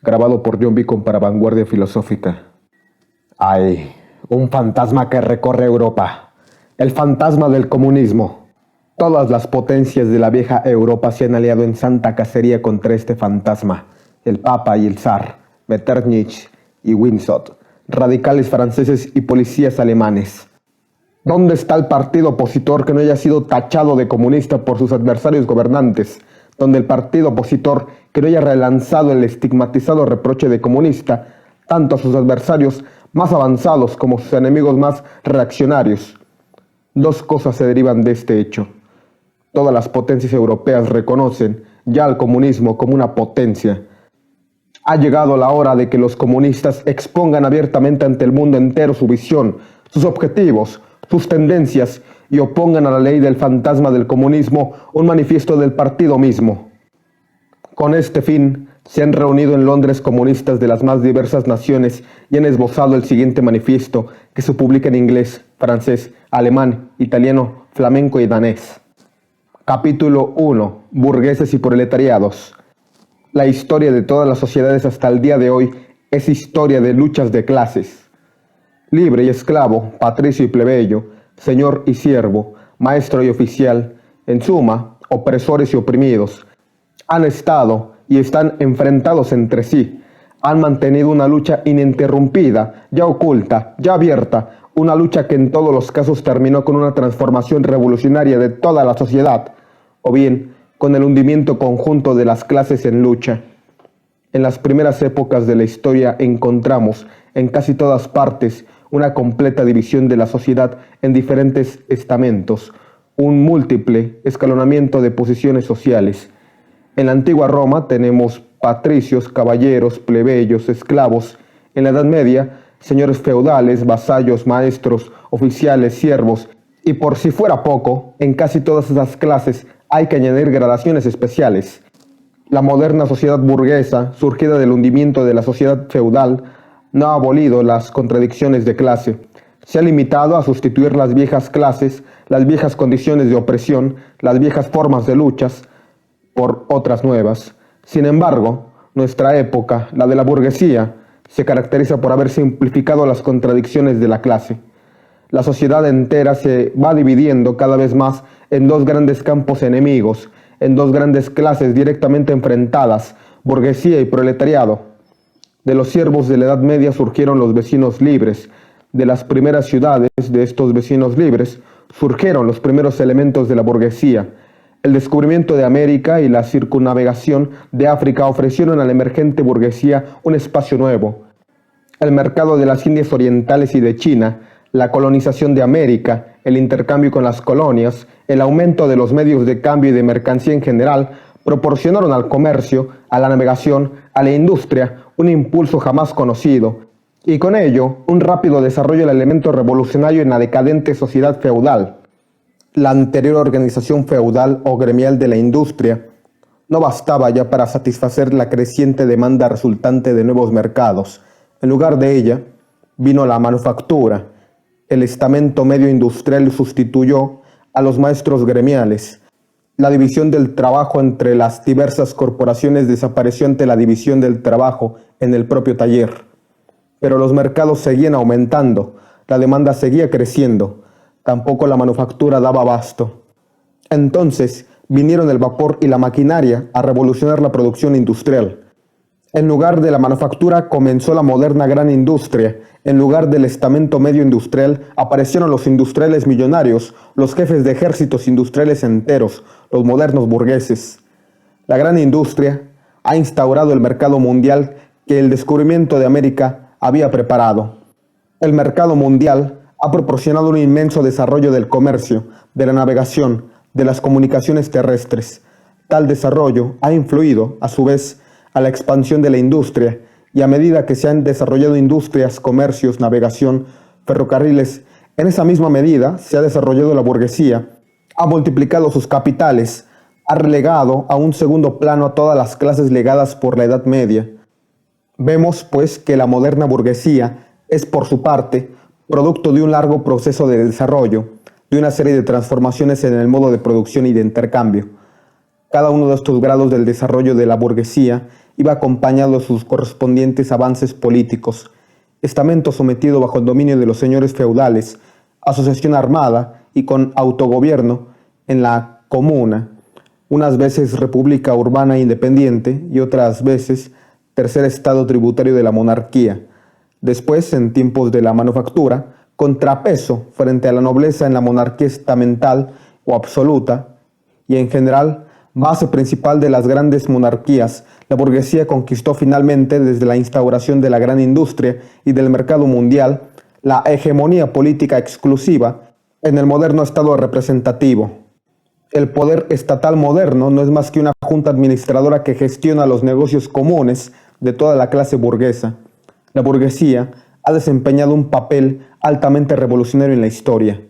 grabado por John Beacon para Vanguardia Filosófica. Hay un fantasma que recorre Europa, el fantasma del comunismo. Todas las potencias de la vieja Europa se han aliado en santa cacería contra este fantasma. El Papa y el Zar, Metternich y Winsot, radicales franceses y policías alemanes. ¿Dónde está el partido opositor que no haya sido tachado de comunista por sus adversarios gobernantes? ¿Donde el partido opositor que no haya relanzado el estigmatizado reproche de comunista tanto a sus adversarios más avanzados como a sus enemigos más reaccionarios? Dos cosas se derivan de este hecho. Todas las potencias europeas reconocen ya al comunismo como una potencia. Ha llegado la hora de que los comunistas expongan abiertamente ante el mundo entero su visión, sus objetivos, sus tendencias y opongan a la ley del fantasma del comunismo un manifiesto del partido mismo. Con este fin, se han reunido en Londres comunistas de las más diversas naciones y han esbozado el siguiente manifiesto que se publica en inglés, francés, alemán, italiano, flamenco y danés. Capítulo 1. Burgueses y proletariados. La historia de todas las sociedades hasta el día de hoy es historia de luchas de clases. Libre y esclavo, patricio y plebeyo, señor y siervo, maestro y oficial, en suma, opresores y oprimidos, han estado y están enfrentados entre sí, han mantenido una lucha ininterrumpida, ya oculta, ya abierta, una lucha que en todos los casos terminó con una transformación revolucionaria de toda la sociedad, o bien con el hundimiento conjunto de las clases en lucha. En las primeras épocas de la historia encontramos en casi todas partes una completa división de la sociedad en diferentes estamentos, un múltiple escalonamiento de posiciones sociales. En la antigua Roma tenemos patricios, caballeros, plebeyos, esclavos. En la Edad Media, señores feudales, vasallos, maestros, oficiales, siervos. Y por si fuera poco, en casi todas esas clases hay que añadir gradaciones especiales. La moderna sociedad burguesa, surgida del hundimiento de la sociedad feudal, no ha abolido las contradicciones de clase. Se ha limitado a sustituir las viejas clases, las viejas condiciones de opresión, las viejas formas de luchas, por otras nuevas. Sin embargo, nuestra época, la de la burguesía, se caracteriza por haber simplificado las contradicciones de la clase. La sociedad entera se va dividiendo cada vez más en dos grandes campos enemigos, en dos grandes clases directamente enfrentadas, burguesía y proletariado. De los siervos de la Edad Media surgieron los vecinos libres. De las primeras ciudades de estos vecinos libres surgieron los primeros elementos de la burguesía. El descubrimiento de América y la circunnavegación de África ofrecieron a la emergente burguesía un espacio nuevo. El mercado de las Indias Orientales y de China, la colonización de América, el intercambio con las colonias, el aumento de los medios de cambio y de mercancía en general, proporcionaron al comercio, a la navegación, a la industria, un impulso jamás conocido, y con ello un rápido desarrollo del elemento revolucionario en la decadente sociedad feudal. La anterior organización feudal o gremial de la industria no bastaba ya para satisfacer la creciente demanda resultante de nuevos mercados. En lugar de ella, vino la manufactura. El estamento medio industrial sustituyó a los maestros gremiales. La división del trabajo entre las diversas corporaciones desapareció ante la división del trabajo en el propio taller. Pero los mercados seguían aumentando, la demanda seguía creciendo. Tampoco la manufactura daba abasto. Entonces vinieron el vapor y la maquinaria a revolucionar la producción industrial. En lugar de la manufactura comenzó la moderna gran industria. En lugar del estamento medio industrial aparecieron los industriales millonarios, los jefes de ejércitos industriales enteros, los modernos burgueses. La gran industria ha instaurado el mercado mundial que el descubrimiento de América había preparado. El mercado mundial ha proporcionado un inmenso desarrollo del comercio, de la navegación, de las comunicaciones terrestres. Tal desarrollo ha influido, a su vez, a la expansión de la industria, y a medida que se han desarrollado industrias, comercios, navegación, ferrocarriles, en esa misma medida se ha desarrollado la burguesía, ha multiplicado sus capitales, ha relegado a un segundo plano a todas las clases legadas por la Edad Media. Vemos, pues, que la moderna burguesía es, por su parte, producto de un largo proceso de desarrollo, de una serie de transformaciones en el modo de producción y de intercambio. Cada uno de estos grados del desarrollo de la burguesía iba acompañado de sus correspondientes avances políticos. Estamento sometido bajo el dominio de los señores feudales, asociación armada y con autogobierno en la comuna, unas veces república urbana e independiente y otras veces tercer estado tributario de la monarquía. Después, en tiempos de la manufactura, contrapeso frente a la nobleza en la monarquía estamental o absoluta y en general base principal de las grandes monarquías, la burguesía conquistó finalmente desde la instauración de la gran industria y del mercado mundial la hegemonía política exclusiva en el moderno estado representativo. El poder estatal moderno no es más que una junta administradora que gestiona los negocios comunes de toda la clase burguesa. La burguesía ha desempeñado un papel altamente revolucionario en la historia.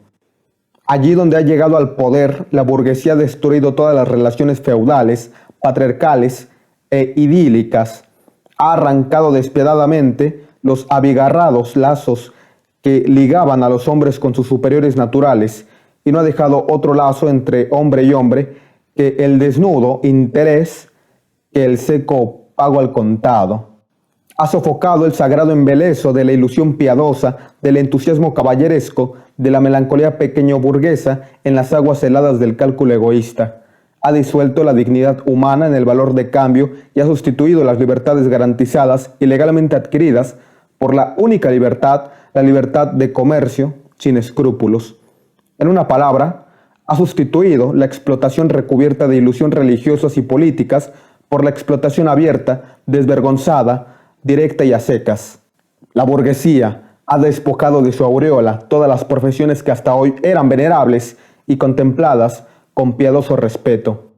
Allí donde ha llegado al poder, la burguesía ha destruido todas las relaciones feudales, patriarcales e idílicas. Ha arrancado despiadadamente los abigarrados lazos que ligaban a los hombres con sus superiores naturales y no ha dejado otro lazo entre hombre y hombre que el desnudo interés, que el seco pago al contado. Ha sofocado el sagrado embeleso de la ilusión piadosa, del entusiasmo caballeresco, de la melancolía pequeño burguesa en las aguas heladas del cálculo egoísta. Ha disuelto la dignidad humana en el valor de cambio y ha sustituido las libertades garantizadas y legalmente adquiridas por la única libertad, la libertad de comercio sin escrúpulos. En una palabra, ha sustituido la explotación recubierta de ilusiones religiosas y políticas por la explotación abierta, desvergonzada, directa y a secas. La burguesía ha despojado de su aureola todas las profesiones que hasta hoy eran venerables y contempladas con piadoso respeto.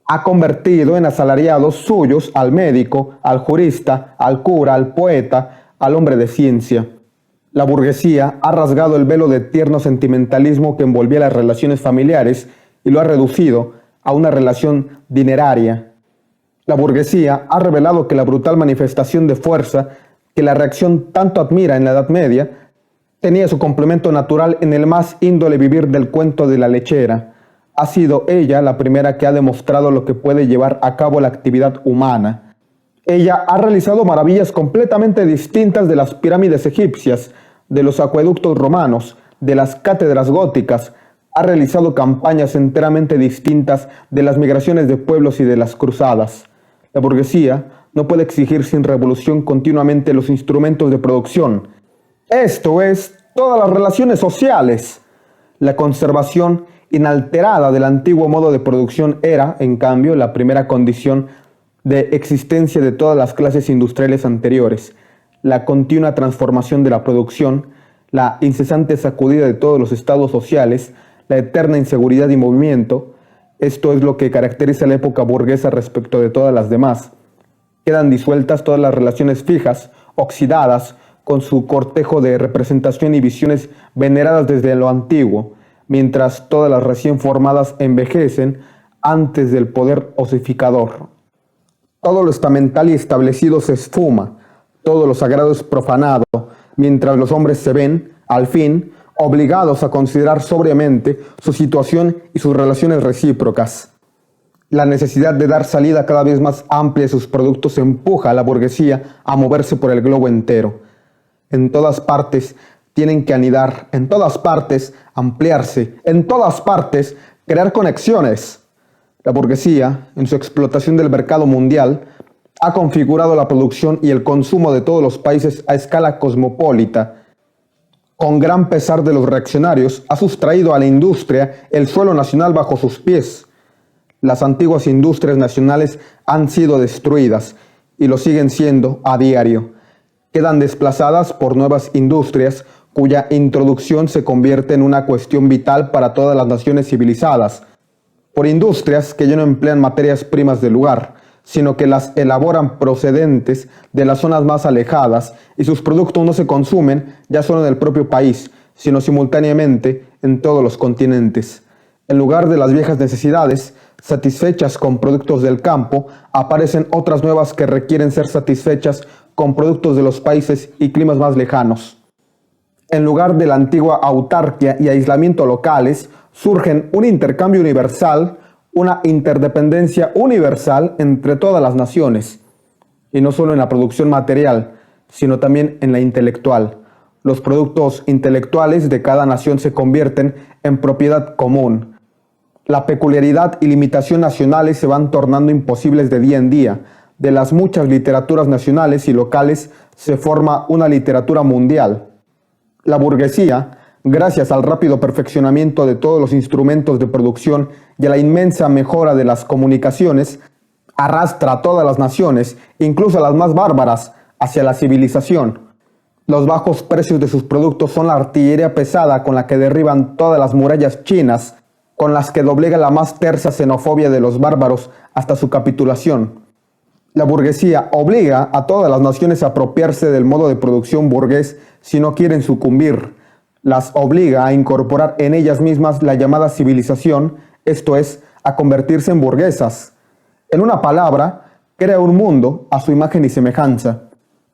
Ha convertido en asalariados suyos al médico, al jurista, al cura, al poeta, al hombre de ciencia. La burguesía ha rasgado el velo de tierno sentimentalismo que envolvía las relaciones familiares y lo ha reducido a una relación dineraria. La burguesía ha revelado que la brutal manifestación de fuerza que la reacción tanto admira en la Edad Media tenía su complemento natural en el más índole vivir del cuento de la lechera. Ha sido ella la primera que ha demostrado lo que puede llevar a cabo la actividad humana. Ella ha realizado maravillas completamente distintas de las pirámides egipcias, de los acueductos romanos, de las cátedras góticas. Ha realizado campañas enteramente distintas de las migraciones de pueblos y de las cruzadas. La burguesía no puede exigir sin revolución continuamente los instrumentos de producción. Esto es, todas las relaciones sociales. La conservación inalterada del antiguo modo de producción era, en cambio, la primera condición de existencia de todas las clases industriales anteriores. La continua transformación de la producción, la incesante sacudida de todos los estados sociales, la eterna inseguridad y movimiento, esto es lo que caracteriza a la época burguesa respecto de todas las demás. Quedan disueltas todas las relaciones fijas, oxidadas, con su cortejo de representación y visiones veneradas desde lo antiguo, mientras todas las recién formadas envejecen antes del poder osificador. Todo lo estamental y establecido se esfuma, todo lo sagrado es profanado, mientras los hombres se ven, al fin, obligados a considerar sobriamente su situación y sus relaciones recíprocas. La necesidad de dar salida cada vez más amplia a sus productos empuja a la burguesía a moverse por el globo entero. En todas partes tienen que anidar, en todas partes ampliarse, en todas partes crear conexiones. La burguesía, en su explotación del mercado mundial, ha configurado la producción y el consumo de todos los países a escala cosmopolita. Con gran pesar de los reaccionarios, ha sustraído a la industria el suelo nacional bajo sus pies. Las antiguas industrias nacionales han sido destruidas y lo siguen siendo a diario. Quedan desplazadas por nuevas industrias cuya introducción se convierte en una cuestión vital para todas las naciones civilizadas, por industrias que ya no emplean materias primas del lugar, sino que las elaboran procedentes de las zonas más alejadas y sus productos no se consumen ya solo en el propio país, sino simultáneamente en todos los continentes. En lugar de las viejas necesidades, satisfechas con productos del campo, aparecen otras nuevas que requieren ser satisfechas con productos de los países y climas más lejanos. En lugar de la antigua autarquia y aislamiento locales, surgen un intercambio universal, una interdependencia universal entre todas las naciones, y no solo en la producción material, sino también en la intelectual. Los productos intelectuales de cada nación se convierten en propiedad común. La peculiaridad y limitación nacionales se van tornando imposibles de día en día. De las muchas literaturas nacionales y locales se forma una literatura mundial. La burguesía, gracias al rápido perfeccionamiento de todos los instrumentos de producción y a la inmensa mejora de las comunicaciones, arrastra a todas las naciones, incluso a las más bárbaras, hacia la civilización. Los bajos precios de sus productos son la artillería pesada con la que derriban todas las murallas chinas, con las que doblega la más tersa xenofobia de los bárbaros hasta su capitulación. La burguesía obliga a todas las naciones a apropiarse del modo de producción burgués si no quieren sucumbir. Las obliga a incorporar en ellas mismas la llamada civilización, esto es, a convertirse en burguesas. En una palabra, crea un mundo a su imagen y semejanza.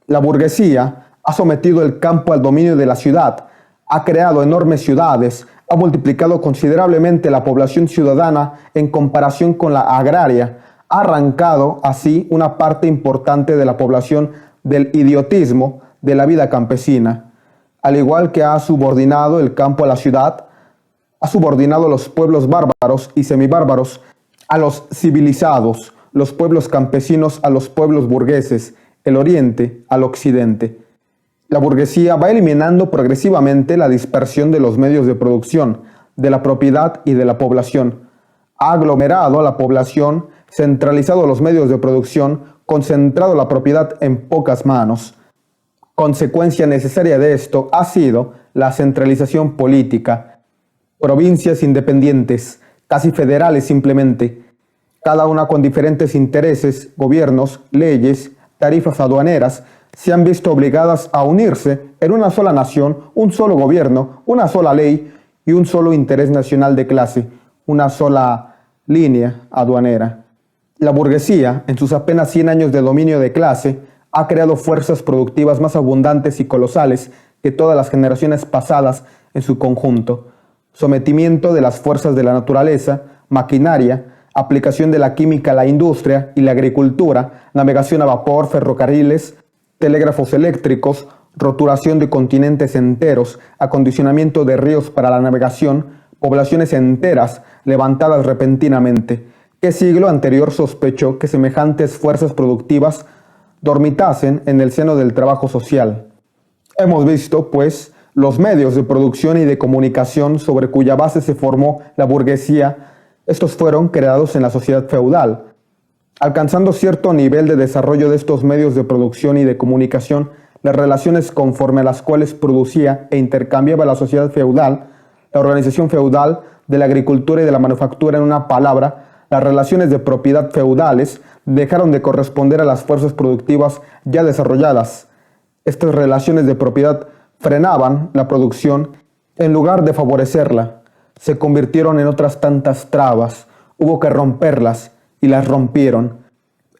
La burguesía ha sometido el campo al dominio de la ciudad, ha creado enormes ciudades, ha multiplicado considerablemente la población ciudadana en comparación con la agraria, ha arrancado así una parte importante de la población del idiotismo de la vida campesina. Al igual que ha subordinado el campo a la ciudad, ha subordinado los pueblos bárbaros y semibárbaros a los civilizados, los pueblos campesinos a los pueblos burgueses, el oriente al occidente. La burguesía va eliminando progresivamente la dispersión de los medios de producción, de la propiedad y de la población. Ha aglomerado a la población, centralizado los medios de producción, concentrado la propiedad en pocas manos. Consecuencia necesaria de esto ha sido la centralización política. Provincias independientes, casi federales simplemente, cada una con diferentes intereses, gobiernos, leyes, tarifas aduaneras, se han visto obligadas a unirse en una sola nación, un solo gobierno, una sola ley y un solo interés nacional de clase, una sola línea aduanera. La burguesía, en sus apenas 100 años de dominio de clase, ha creado fuerzas productivas más abundantes y colosales que todas las generaciones pasadas en su conjunto. Sometimiento de las fuerzas de la naturaleza, maquinaria, aplicación de la química a la industria y la agricultura, navegación a vapor, ferrocarriles, telégrafos eléctricos, roturación de continentes enteros, acondicionamiento de ríos para la navegación, poblaciones enteras levantadas repentinamente. ¿Qué siglo anterior sospechó que semejantes fuerzas productivas dormitasen en el seno del trabajo social? Hemos visto, pues, los medios de producción y de comunicación sobre cuya base se formó la burguesía. Estos fueron creados en la sociedad feudal. Alcanzando cierto nivel de desarrollo de estos medios de producción y de comunicación, las relaciones conforme a las cuales producía e intercambiaba la sociedad feudal, la organización feudal de la agricultura y de la manufactura, en una palabra, las relaciones de propiedad feudales dejaron de corresponder a las fuerzas productivas ya desarrolladas. Estas relaciones de propiedad frenaban la producción en lugar de favorecerla. Se convirtieron en otras tantas trabas. Hubo que romperlas y las rompieron.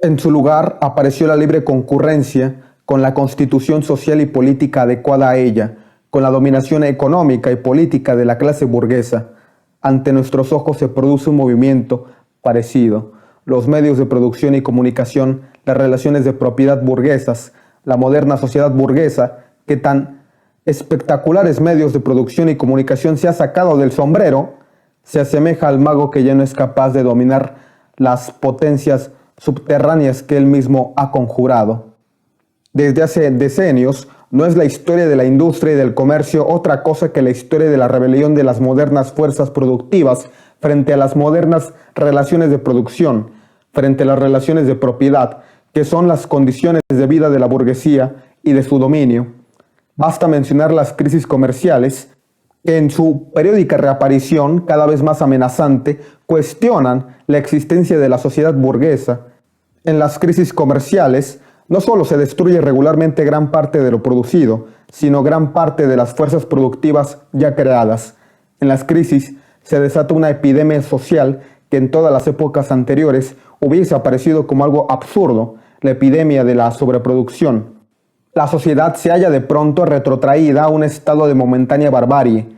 En su lugar apareció la libre concurrencia con la constitución social y política adecuada a ella, con la dominación económica y política de la clase burguesa. Ante nuestros ojos se produce un movimiento parecido. Los medios de producción y comunicación, las relaciones de propiedad burguesas, la moderna sociedad burguesa, que tan espectaculares medios de producción y comunicación se ha sacado del sombrero, se asemeja al mago que ya no es capaz de dominar las potencias subterráneas que él mismo ha conjurado. Desde hace decenios, no es la historia de la industria y del comercio otra cosa que la historia de la rebelión de las modernas fuerzas productivas frente a las modernas relaciones de producción, frente a las relaciones de propiedad, que son las condiciones de vida de la burguesía y de su dominio. Basta mencionar las crisis comerciales, que en su periódica reaparición, cada vez más amenazante, cuestionan la existencia de la sociedad burguesa. En las crisis comerciales, no solo se destruye regularmente gran parte de lo producido, sino gran parte de las fuerzas productivas ya creadas. En las crisis se desata una epidemia social que en todas las épocas anteriores hubiese aparecido como algo absurdo, la epidemia de la sobreproducción. La sociedad se halla de pronto retrotraída a un estado de momentánea barbarie.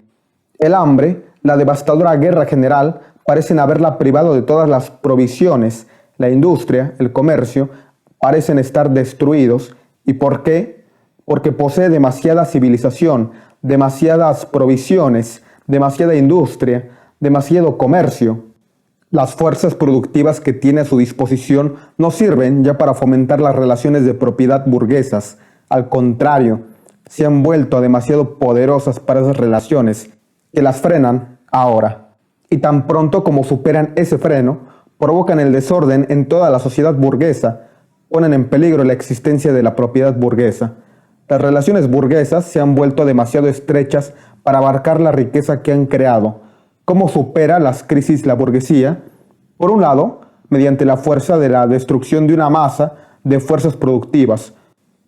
El hambre, la devastadora guerra general, parecen haberla privado de todas las provisiones. La industria, el comercio, parecen estar destruidos. ¿Y por qué? Porque posee demasiada civilización, demasiadas provisiones, demasiada industria, demasiado comercio. Las fuerzas productivas que tiene a su disposición no sirven ya para fomentar las relaciones de propiedad burguesas. Al contrario, se han vuelto demasiado poderosas para esas relaciones, que las frenan ahora. Y tan pronto como superan ese freno, provocan el desorden en toda la sociedad burguesa, ponen en peligro la existencia de la propiedad burguesa. Las relaciones burguesas se han vuelto demasiado estrechas para abarcar la riqueza que han creado. ¿Cómo supera las crisis la burguesía? Por un lado, mediante la fuerza de la destrucción de una masa de fuerzas productivas.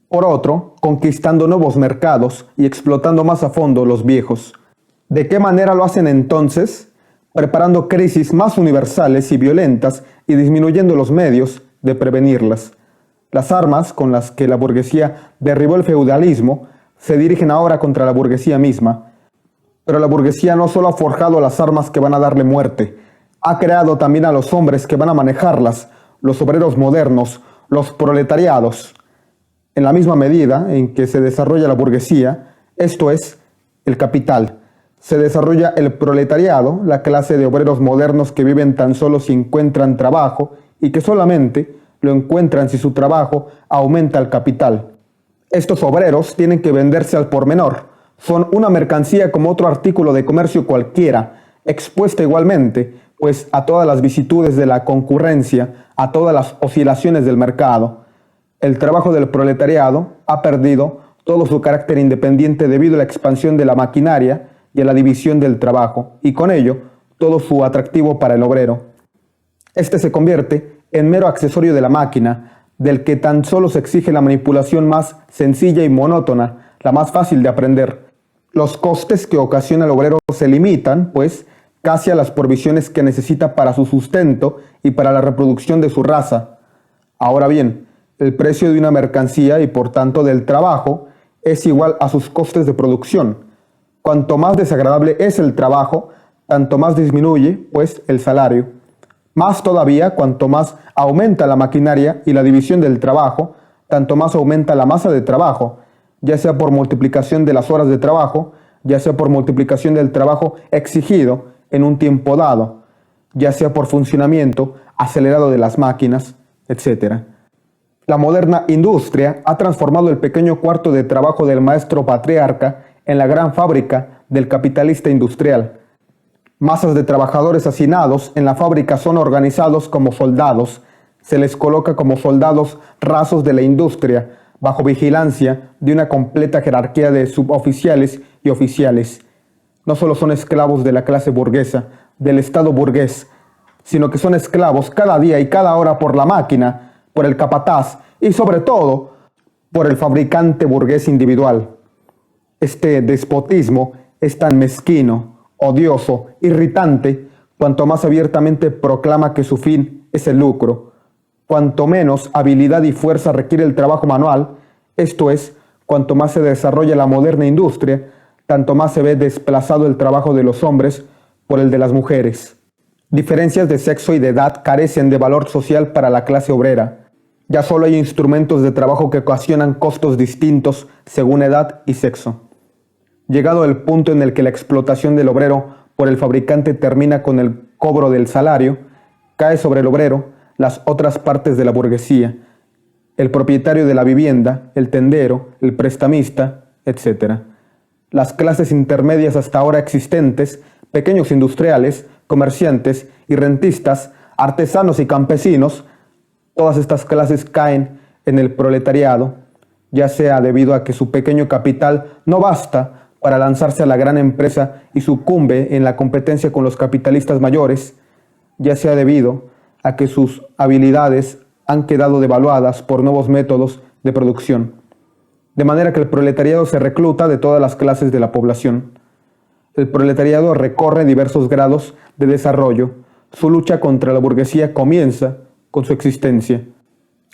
Por otro, conquistando nuevos mercados y explotando más a fondo los viejos. ¿De qué manera lo hacen entonces? Preparando crisis más universales y violentas y disminuyendo los medios de prevenirlas. Las armas con las que la burguesía derribó el feudalismo se dirigen ahora contra la burguesía misma. Pero la burguesía no solo ha forjado las armas que van a darle muerte, ha creado también a los hombres que van a manejarlas, los obreros modernos, los proletariados. En la misma medida en que se desarrolla la burguesía, esto es, el capital, se desarrolla el proletariado, la clase de obreros modernos que viven tan solo si encuentran trabajo y que solamente lo encuentran si su trabajo aumenta el capital. Estos obreros tienen que venderse al por menor. Son una mercancía como otro artículo de comercio cualquiera, expuesta igualmente, pues a todas las vicitudes de la concurrencia, a todas las oscilaciones del mercado. El trabajo del proletariado ha perdido todo su carácter independiente debido a la expansión de la maquinaria y a la división del trabajo, y con ello todo su atractivo para el obrero. Este se convierte en mero accesorio de la máquina, del que tan solo se exige la manipulación más sencilla y monótona, la más fácil de aprender. Los costes que ocasiona el obrero se limitan, pues, casi a las provisiones que necesita para su sustento y para la reproducción de su raza. Ahora bien, el precio de una mercancía y por tanto del trabajo es igual a sus costes de producción. Cuanto más desagradable es el trabajo, tanto más disminuye, pues, el salario. Más todavía, cuanto más aumenta la maquinaria y la división del trabajo, tanto más aumenta la masa de trabajo, ya sea por multiplicación de las horas de trabajo, ya sea por multiplicación del trabajo exigido en un tiempo dado, ya sea por funcionamiento acelerado de las máquinas, etc. La moderna industria ha transformado el pequeño cuarto de trabajo del maestro patriarca en la gran fábrica del capitalista industrial. Masas de trabajadores hacinados en la fábrica son organizados como soldados. Se les coloca como soldados rasos de la industria, bajo vigilancia de una completa jerarquía de suboficiales y oficiales. No solo son esclavos de la clase burguesa, del Estado burgués, sino que son esclavos cada día y cada hora por la máquina, por el capataz y sobre todo por el fabricante burgués individual. Este despotismo es tan mezquino, odioso, irritante, cuanto más abiertamente proclama que su fin es el lucro. Cuanto menos habilidad y fuerza requiere el trabajo manual, esto es, cuanto más se desarrolla la moderna industria, tanto más se ve desplazado el trabajo de los hombres por el de las mujeres. Diferencias de sexo y de edad carecen de valor social para la clase obrera. Ya solo hay instrumentos de trabajo que ocasionan costos distintos según edad y sexo. Llegado el punto en el que la explotación del obrero por el fabricante termina con el cobro del salario, cae sobre el obrero las otras partes de la burguesía, el propietario de la vivienda, el tendero, el prestamista, etc. Las clases intermedias hasta ahora existentes, pequeños industriales, comerciantes y rentistas, artesanos y campesinos, todas estas clases caen en el proletariado, ya sea debido a que su pequeño capital no basta para lanzarse a la gran empresa y sucumbe en la competencia con los capitalistas mayores, ya sea debido a que sus habilidades han quedado devaluadas por nuevos métodos de producción, de manera que el proletariado se recluta de todas las clases de la población. El proletariado recorre diversos grados de desarrollo. Su lucha contra la burguesía comienza con su existencia.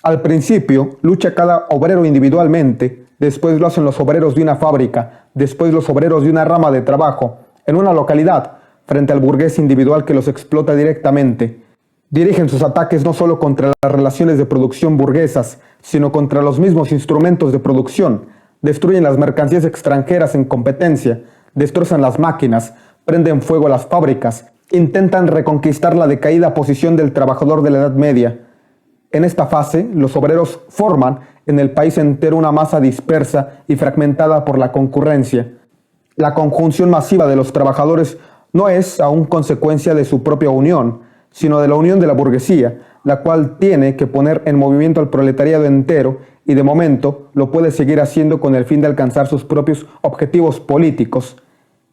Al principio, lucha cada obrero individualmente, después lo hacen los obreros de una fábrica, después los obreros de una rama de trabajo, en una localidad, frente al burgués individual que los explota directamente. Dirigen sus ataques no solo contra las relaciones de producción burguesas, sino contra los mismos instrumentos de producción. Destruyen las mercancías extranjeras en competencia, destrozan las máquinas, prenden fuego a las fábricas, intentan reconquistar la decaída posición del trabajador de la Edad Media. En esta fase, los obreros forman en el país entero una masa dispersa y fragmentada por la concurrencia. La conjunción masiva de los trabajadores no es aún consecuencia de su propia unión, sino de la unión de la burguesía, la cual tiene que poner en movimiento al proletariado entero y de momento lo puede seguir haciendo con el fin de alcanzar sus propios objetivos políticos.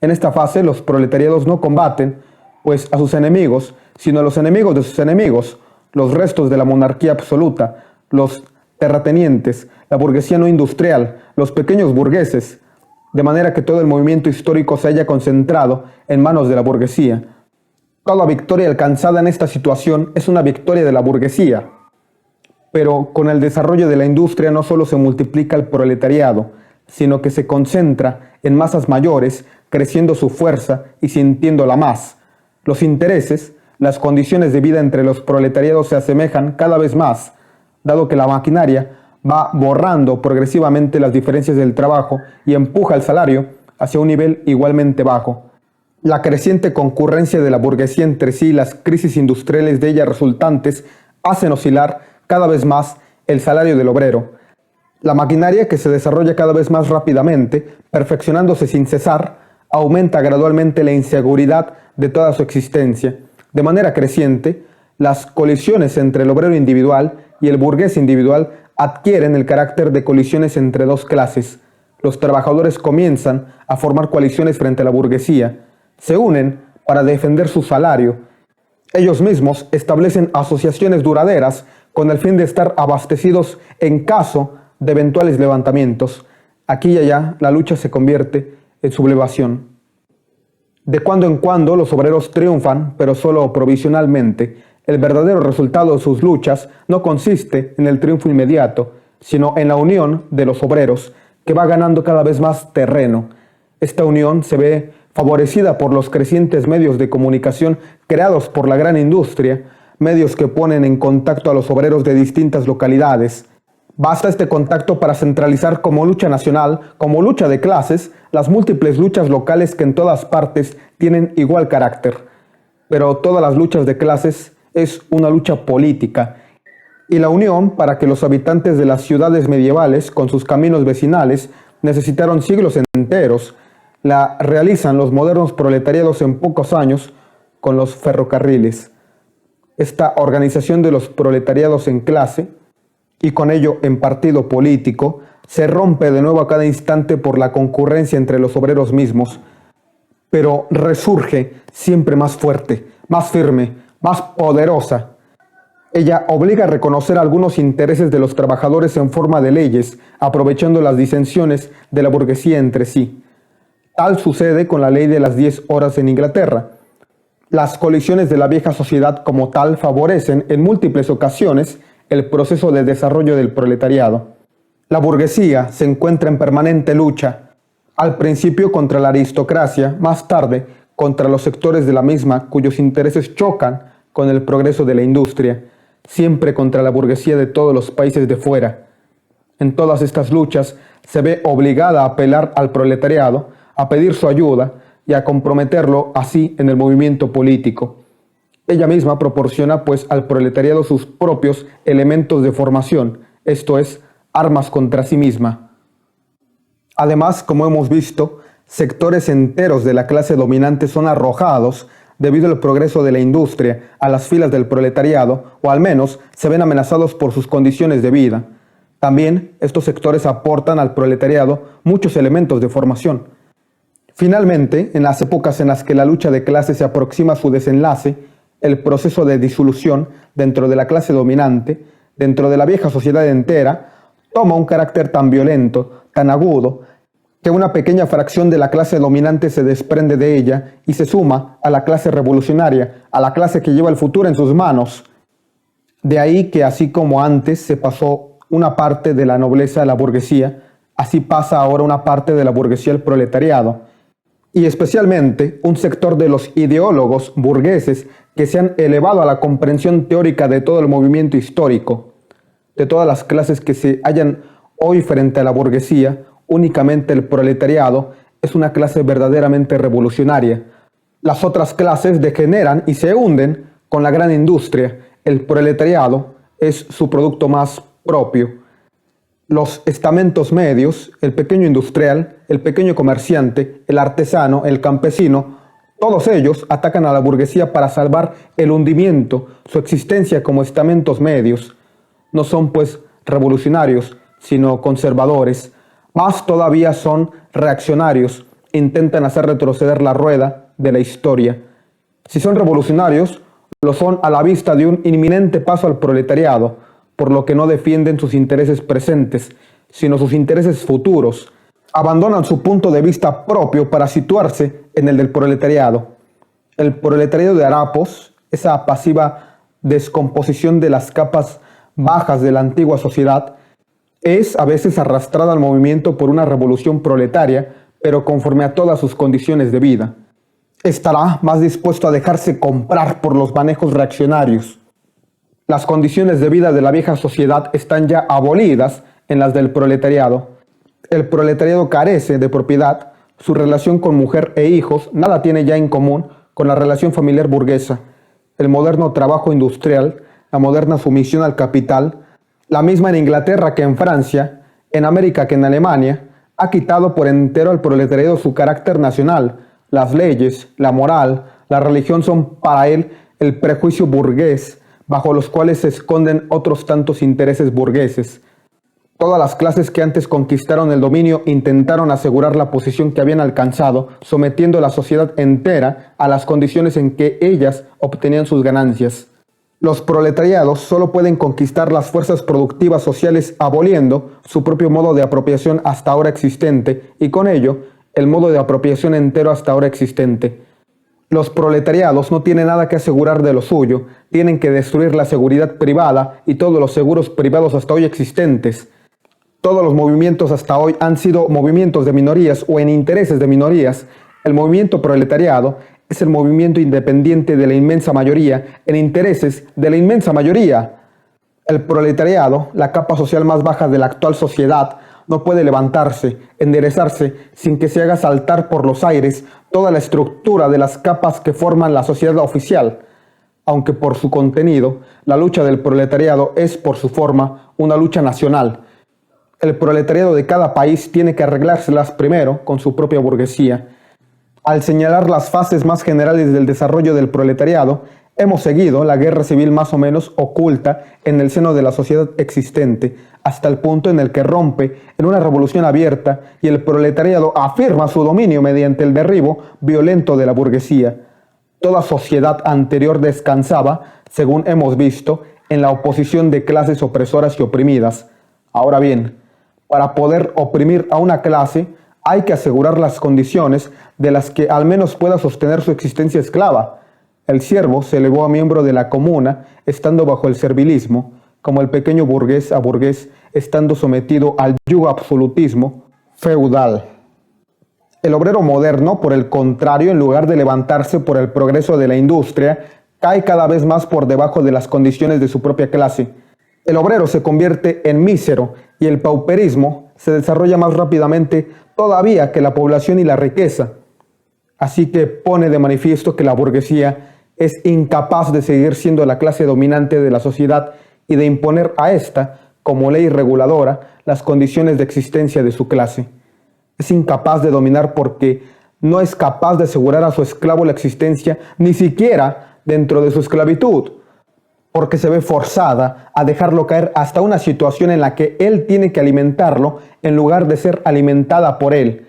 En esta fase los proletariados no combaten, pues a sus enemigos, sino a los enemigos de sus enemigos, los restos de la monarquía absoluta, los terratenientes, la burguesía no industrial, los pequeños burgueses, de manera que todo el movimiento histórico se haya concentrado en manos de la burguesía. Toda victoria alcanzada en esta situación es una victoria de la burguesía. Pero con el desarrollo de la industria no solo se multiplica el proletariado, sino que se concentra en masas mayores, creciendo su fuerza y sintiéndola más. Los intereses, las condiciones de vida entre los proletariados se asemejan cada vez más, dado que la maquinaria va borrando progresivamente las diferencias del trabajo y empuja el salario hacia un nivel igualmente bajo. La creciente concurrencia de la burguesía entre sí y las crisis industriales de ella resultantes hacen oscilar cada vez más el salario del obrero. La maquinaria, que se desarrolla cada vez más rápidamente, perfeccionándose sin cesar, aumenta gradualmente la inseguridad de toda su existencia. De manera creciente, las colisiones entre el obrero individual y el burgués individual adquieren el carácter de colisiones entre dos clases. Los trabajadores comienzan a formar coaliciones frente a la burguesía. Se unen para defender su salario. Ellos mismos establecen asociaciones duraderas con el fin de estar abastecidos en caso de eventuales levantamientos. Aquí y allá la lucha se convierte en sublevación. De cuando en cuando los obreros triunfan, pero solo provisionalmente. El verdadero resultado de sus luchas no consiste en el triunfo inmediato, sino en la unión de los obreros, que va ganando cada vez más terreno. Esta unión se ve favorecida por los crecientes medios de comunicación creados por la gran industria, medios que ponen en contacto a los obreros de distintas localidades. Basta este contacto para centralizar como lucha nacional, como lucha de clases, las múltiples luchas locales que en todas partes tienen igual carácter. Pero todas las luchas de clases es una lucha política, y la unión para que los habitantes de las ciudades medievales, con sus caminos vecinales, necesitaron siglos enteros, la realizan los modernos proletariados en pocos años con los ferrocarriles. Esta organización de los proletariados en clase, y con ello en partido político, se rompe de nuevo a cada instante por la concurrencia entre los obreros mismos, pero resurge siempre más fuerte, más firme, más poderosa. Ella obliga a reconocer algunos intereses de los trabajadores en forma de leyes, aprovechando las disensiones de la burguesía entre sí. Tal sucede con la ley de las 10 horas en Inglaterra. Las colisiones de la vieja sociedad como tal favorecen en múltiples ocasiones el proceso de desarrollo del proletariado. La burguesía se encuentra en permanente lucha, al principio contra la aristocracia, más tarde contra los sectores de la misma cuyos intereses chocan con el progreso de la industria, siempre contra la burguesía de todos los países de fuera. En todas estas luchas se ve obligada a apelar al proletariado, a pedir su ayuda y a comprometerlo así en el movimiento político. Ella misma proporciona pues al proletariado sus propios elementos de formación, esto es, armas contra sí misma. Además, como hemos visto, sectores enteros de la clase dominante son arrojados debido al progreso de la industria a las filas del proletariado, o al menos se ven amenazados por sus condiciones de vida. También estos sectores aportan al proletariado muchos elementos de formación. Finalmente, en las épocas en las que la lucha de clases se aproxima a su desenlace, el proceso de disolución dentro de la clase dominante, dentro de la vieja sociedad entera, toma un carácter tan violento, tan agudo, que una pequeña fracción de la clase dominante se desprende de ella y se suma a la clase revolucionaria, a la clase que lleva el futuro en sus manos. De ahí que así como antes se pasó una parte de la nobleza a la burguesía, así pasa ahora una parte de la burguesía al proletariado. y especialmente un sector de los ideólogos burgueses que se han elevado a la comprensión teórica de todo el movimiento histórico, de todas las clases que se hallan hoy frente a la burguesía. Únicamente el proletariado es una clase verdaderamente revolucionaria. Las otras clases degeneran y se hunden con la gran industria. El proletariado es su producto más propio. Los estamentos medios, el pequeño industrial, el pequeño comerciante, el artesano, el campesino, todos ellos atacan a la burguesía para salvar el hundimiento, su existencia como estamentos medios. No son pues revolucionarios, sino conservadores. Más todavía son reaccionarios, intentan hacer retroceder la rueda de la historia. Si son revolucionarios, lo son a la vista de un inminente paso al proletariado, por lo que no defienden sus intereses presentes, sino sus intereses futuros. Abandonan su punto de vista propio para situarse en el del proletariado. El proletariado de harapos, esa pasiva descomposición de las capas bajas de la antigua sociedad, es a veces arrastrada al movimiento por una revolución proletaria, pero conforme a todas sus condiciones de vida. Estará más dispuesto a dejarse comprar por los manejos reaccionarios. Las condiciones de vida de la vieja sociedad están ya abolidas en las del proletariado. El proletariado carece de propiedad, su relación con mujer e hijos nada tiene ya en común con la relación familiar burguesa. El moderno trabajo industrial, la moderna sumisión al capital, la misma en Inglaterra que en Francia, en América que en Alemania, ha quitado por entero al proletariado su carácter nacional. Las leyes, la moral, la religión son para él el prejuicio burgués, bajo los cuales se esconden otros tantos intereses burgueses. Todas las clases que antes conquistaron el dominio intentaron asegurar la posición que habían alcanzado, sometiendo a la sociedad entera a las condiciones en que ellas obtenían sus ganancias. Los proletariados solo pueden conquistar las fuerzas productivas sociales aboliendo su propio modo de apropiación hasta ahora existente y con ello el modo de apropiación entero hasta ahora existente. Los proletariados no tienen nada que asegurar de lo suyo, tienen que destruir la seguridad privada y todos los seguros privados hasta hoy existentes. Todos los movimientos hasta hoy han sido movimientos de minorías o en intereses de minorías. El movimiento proletariado es el movimiento independiente de la inmensa mayoría en intereses de la inmensa mayoría. El proletariado, la capa social más baja de la actual sociedad, no puede levantarse, enderezarse, sin que se haga saltar por los aires toda la estructura de las capas que forman la sociedad oficial. Aunque por su contenido, la lucha del proletariado es por su forma una lucha nacional. El proletariado de cada país tiene que arreglárselas primero con su propia burguesía. Al señalar las fases más generales del desarrollo del proletariado, hemos seguido la guerra civil más o menos oculta en el seno de la sociedad existente, hasta el punto en el que rompe en una revolución abierta y el proletariado afirma su dominio mediante el derribo violento de la burguesía. Toda sociedad anterior descansaba, según hemos visto, en la oposición de clases opresoras y oprimidas. Ahora bien, para poder oprimir a una clase, hay que asegurar las condiciones de las que al menos pueda sostener su existencia esclava. El siervo se elevó a miembro de la comuna estando bajo el servilismo, como el pequeño burgués a burgués estando sometido al yugo absolutismo feudal. El obrero moderno, por el contrario, en lugar de levantarse por el progreso de la industria, cae cada vez más por debajo de las condiciones de su propia clase. El obrero se convierte en mísero y el pauperismo se desarrolla más rápidamente todavía que la población y la riqueza. Así que pone de manifiesto que la burguesía es incapaz de seguir siendo la clase dominante de la sociedad y de imponer a ésta, como ley reguladora, las condiciones de existencia de su clase. Es incapaz de dominar porque no es capaz de asegurar a su esclavo la existencia ni siquiera dentro de su esclavitud, porque se ve forzada a dejarlo caer hasta una situación en la que él tiene que alimentarlo en lugar de ser alimentada por él.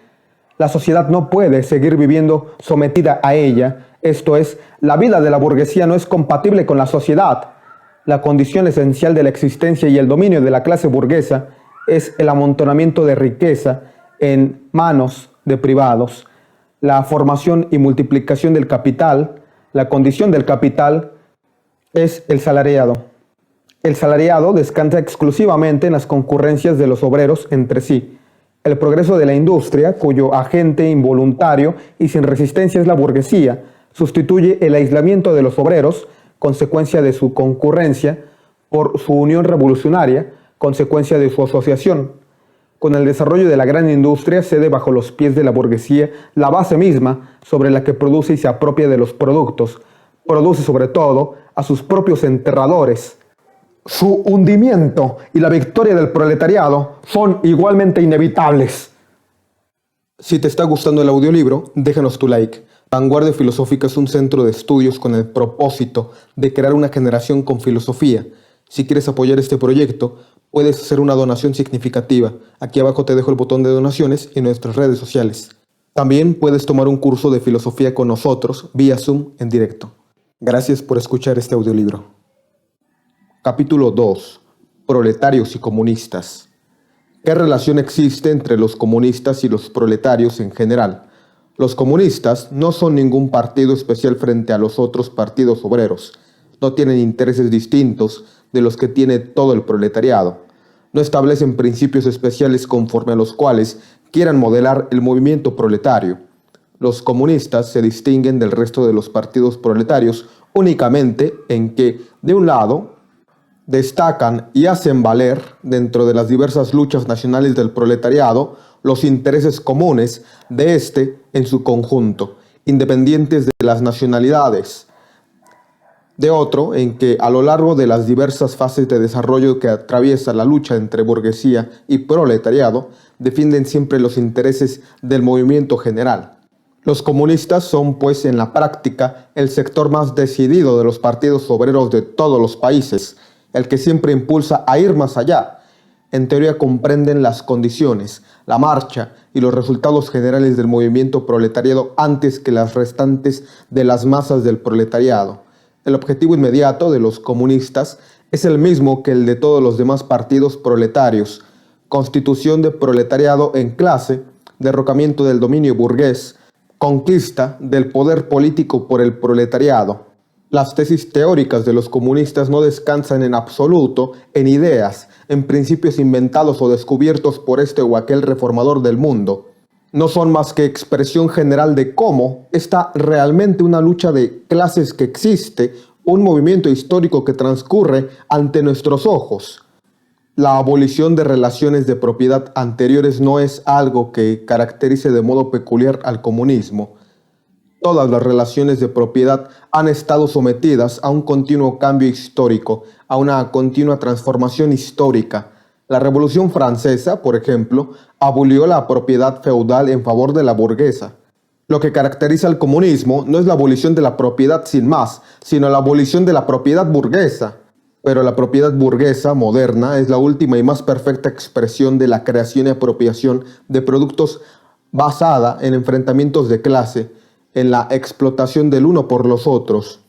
La sociedad no puede seguir viviendo sometida a ella, esto es, la vida de la burguesía no es compatible con la sociedad. La condición esencial de la existencia y el dominio de la clase burguesa es el amontonamiento de riqueza en manos de privados. La formación y multiplicación del capital, la condición del capital, es el salariado. El salariado descansa exclusivamente en las concurrencias de los obreros entre sí. El progreso de la industria, cuyo agente involuntario y sin resistencia es la burguesía, sustituye el aislamiento de los obreros, consecuencia de su concurrencia, por su unión revolucionaria, consecuencia de su asociación. Con el desarrollo de la gran industria cede bajo los pies de la burguesía la base misma sobre la que produce y se apropia de los productos. Produce sobre todo a sus propios enterradores. Su hundimiento y la victoria del proletariado son igualmente inevitables. Si te está gustando el audiolibro, déjanos tu like. Vanguardia Filosófica es un centro de estudios con el propósito de crear una generación con filosofía. Si quieres apoyar este proyecto, puedes hacer una donación significativa. Aquí abajo te dejo el botón de donaciones y nuestras redes sociales. También puedes tomar un curso de filosofía con nosotros vía Zoom en directo. Gracias por escuchar este audiolibro. Capítulo 2. Proletarios y comunistas. ¿Qué relación existe entre los comunistas y los proletarios en general? Los comunistas no son ningún partido especial frente a los otros partidos obreros. No tienen intereses distintos de los que tiene todo el proletariado. No establecen principios especiales conforme a los cuales quieran modelar el movimiento proletario. Los comunistas se distinguen del resto de los partidos proletarios únicamente en que, de un lado, destacan y hacen valer, dentro de las diversas luchas nacionales del proletariado, los intereses comunes de este en su conjunto, independientes de las nacionalidades. De otro, en que a lo largo de las diversas fases de desarrollo que atraviesa la lucha entre burguesía y proletariado, defienden siempre los intereses del movimiento general. Los comunistas son, pues, en la práctica, el sector más decidido de los partidos obreros de todos los países, el que siempre impulsa a ir más allá. En teoría comprenden las condiciones, la marcha y los resultados generales del movimiento proletariado antes que las restantes de las masas del proletariado. El objetivo inmediato de los comunistas es el mismo que el de todos los demás partidos proletarios: constitución de proletariado en clase, derrocamiento del dominio burgués, conquista del poder político por el proletariado. Las tesis teóricas de los comunistas no descansan en absoluto en ideas, en principios inventados o descubiertos por este o aquel reformador del mundo. No son más que expresión general de cómo está realmente una lucha de clases que existe, un movimiento histórico que transcurre ante nuestros ojos. La abolición de relaciones de propiedad anteriores no es algo que caracterice de modo peculiar al comunismo. Todas las relaciones de propiedad han estado sometidas a un continuo cambio histórico, a una continua transformación histórica. La Revolución Francesa, por ejemplo, abolió la propiedad feudal en favor de la burguesa. Lo que caracteriza al comunismo no es la abolición de la propiedad sin más, sino la abolición de la propiedad burguesa. Pero la propiedad burguesa moderna es la última y más perfecta expresión de la creación y apropiación de productos basada en enfrentamientos de clase, en la explotación del uno por los otros.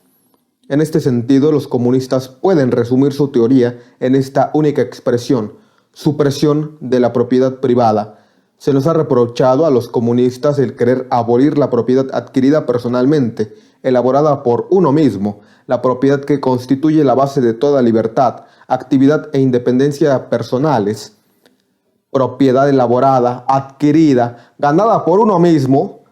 En este sentido, los comunistas pueden resumir su teoría en esta única expresión: supresión de la propiedad privada. Se nos ha reprochado a los comunistas el querer abolir la propiedad adquirida personalmente, elaborada por uno mismo, la propiedad que constituye la base de toda libertad, actividad e independencia personales. Propiedad elaborada, adquirida, ganada por uno mismo.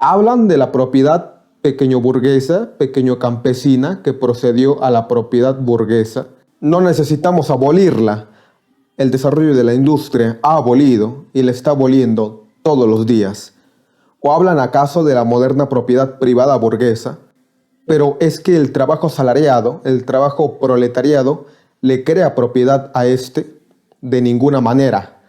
Hablan de la propiedad pequeño burguesa, pequeño campesina, que procedió a la propiedad burguesa. No necesitamos abolirla. El desarrollo de la industria ha abolido y la está aboliendo todos los días. ¿O hablan acaso de la moderna propiedad privada burguesa? Pero es que el trabajo asalariado, el trabajo proletariado, le crea propiedad a este de ninguna manera.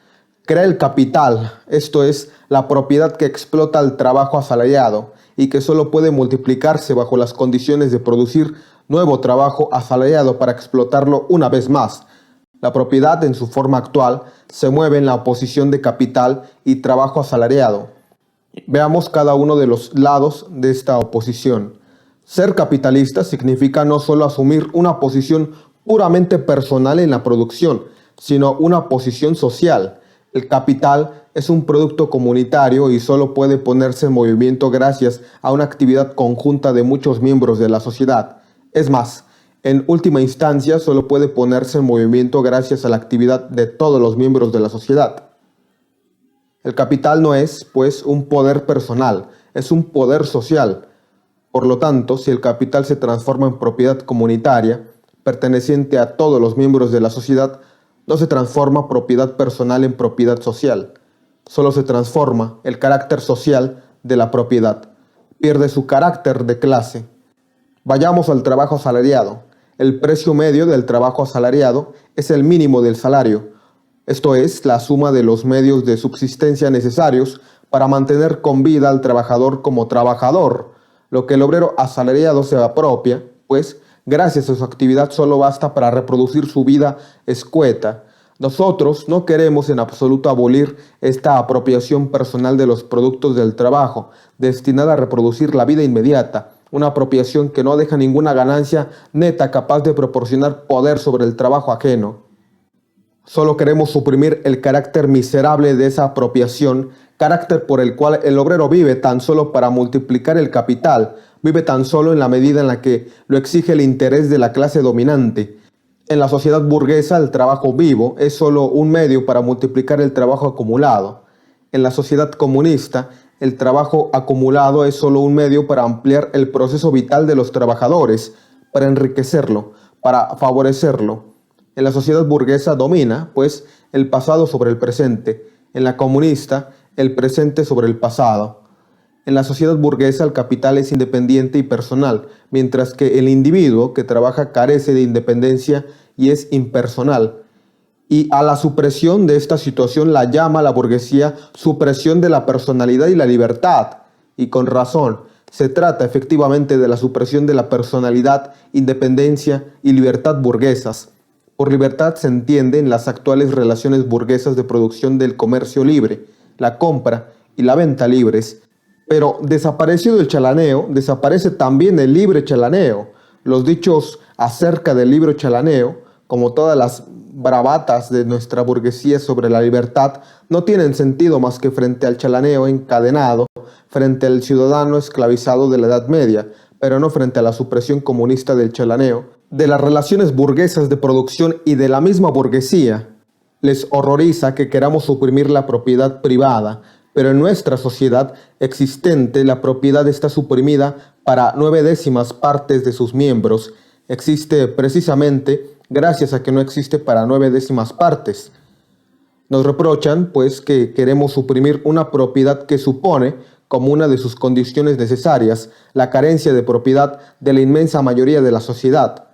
Crea el capital, esto es, la propiedad que explota el trabajo asalariado y que solo puede multiplicarse bajo las condiciones de producir nuevo trabajo asalariado para explotarlo una vez más. La propiedad en su forma actual se mueve en la oposición de capital y trabajo asalariado. Veamos cada uno de los lados de esta oposición. Ser capitalista significa no solo asumir una posición puramente personal en la producción, sino una posición social. El capital es un producto comunitario y solo puede ponerse en movimiento gracias a una actividad conjunta de muchos miembros de la sociedad. Es más, en última instancia, solo puede ponerse en movimiento gracias a la actividad de todos los miembros de la sociedad. El capital no es, pues, un poder personal, es un poder social. Por lo tanto, si el capital se transforma en propiedad comunitaria, perteneciente a todos los miembros de la sociedad, no se transforma propiedad personal en propiedad social. Solo se transforma el carácter social de la propiedad. Pierde su carácter de clase. Vayamos al trabajo asalariado. El precio medio del trabajo asalariado es el mínimo del salario. Esto es, la suma de los medios de subsistencia necesarios para mantener con vida al trabajador como trabajador. Lo que el obrero asalariado se apropia, pues, gracias a su actividad solo basta para reproducir su vida escueta. Nosotros no queremos en absoluto abolir esta apropiación personal de los productos del trabajo, destinada a reproducir la vida inmediata, una apropiación que no deja ninguna ganancia neta capaz de proporcionar poder sobre el trabajo ajeno. Solo queremos suprimir el carácter miserable de esa apropiación, carácter por el cual el obrero vive tan solo para multiplicar el capital, vive tan solo en la medida en la que lo exige el interés de la clase dominante. En la sociedad burguesa el trabajo vivo es solo un medio para multiplicar el trabajo acumulado. En la sociedad comunista el trabajo acumulado es solo un medio para ampliar el proceso vital de los trabajadores, para enriquecerlo, para favorecerlo. En la sociedad burguesa domina, pues, el pasado sobre el presente. En la comunista, el presente sobre el pasado. En la sociedad burguesa el capital es independiente y personal, mientras que el individuo que trabaja carece de independencia y es impersonal. Y a la supresión de esta situación la llama la burguesía supresión de la personalidad y la libertad. Y con razón, se trata efectivamente de la supresión de la personalidad, independencia y libertad burguesas. Por libertad se entiende en las actuales relaciones burguesas de producción del comercio libre, la compra y la venta libres. Pero desaparecido el chalaneo, desaparece también el libre chalaneo. Los dichos acerca del libre chalaneo, como todas las bravatas de nuestra burguesía sobre la libertad, no tienen sentido más que frente al chalaneo encadenado, frente al ciudadano esclavizado de la Edad Media, pero no frente a la supresión comunista del chalaneo, de las relaciones burguesas de producción y de la misma burguesía. Les horroriza que queramos suprimir la propiedad privada, pero en nuestra sociedad existente la propiedad está suprimida para 9/10 partes de sus miembros. Existe precisamente gracias a que no existe para 9/10 partes. Nos reprochan, pues, que queremos suprimir una propiedad que supone, como una de sus condiciones necesarias, la carencia de propiedad de la inmensa mayoría de la sociedad.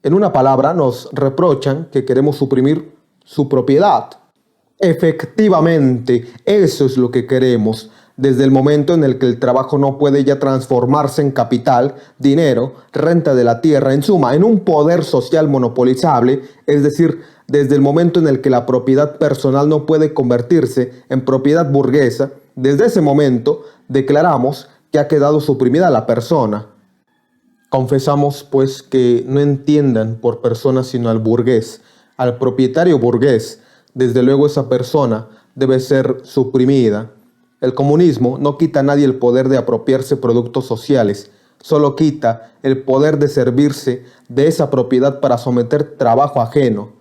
En una palabra, nos reprochan que queremos suprimir su propiedad. Efectivamente, eso es lo que queremos. Desde el momento en el que el trabajo no puede ya transformarse en capital, dinero, renta de la tierra, en suma, en un poder social monopolizable, es decir, desde el momento en el que la propiedad personal no puede convertirse en propiedad burguesa, desde ese momento declaramos que ha quedado suprimida la persona. Confesamos, pues, que no entiendan por persona sino al burgués, al propietario burgués. Desde luego esa persona debe ser suprimida. El comunismo no quita a nadie el poder de apropiarse productos sociales, solo quita el poder de servirse de esa propiedad para someter trabajo ajeno.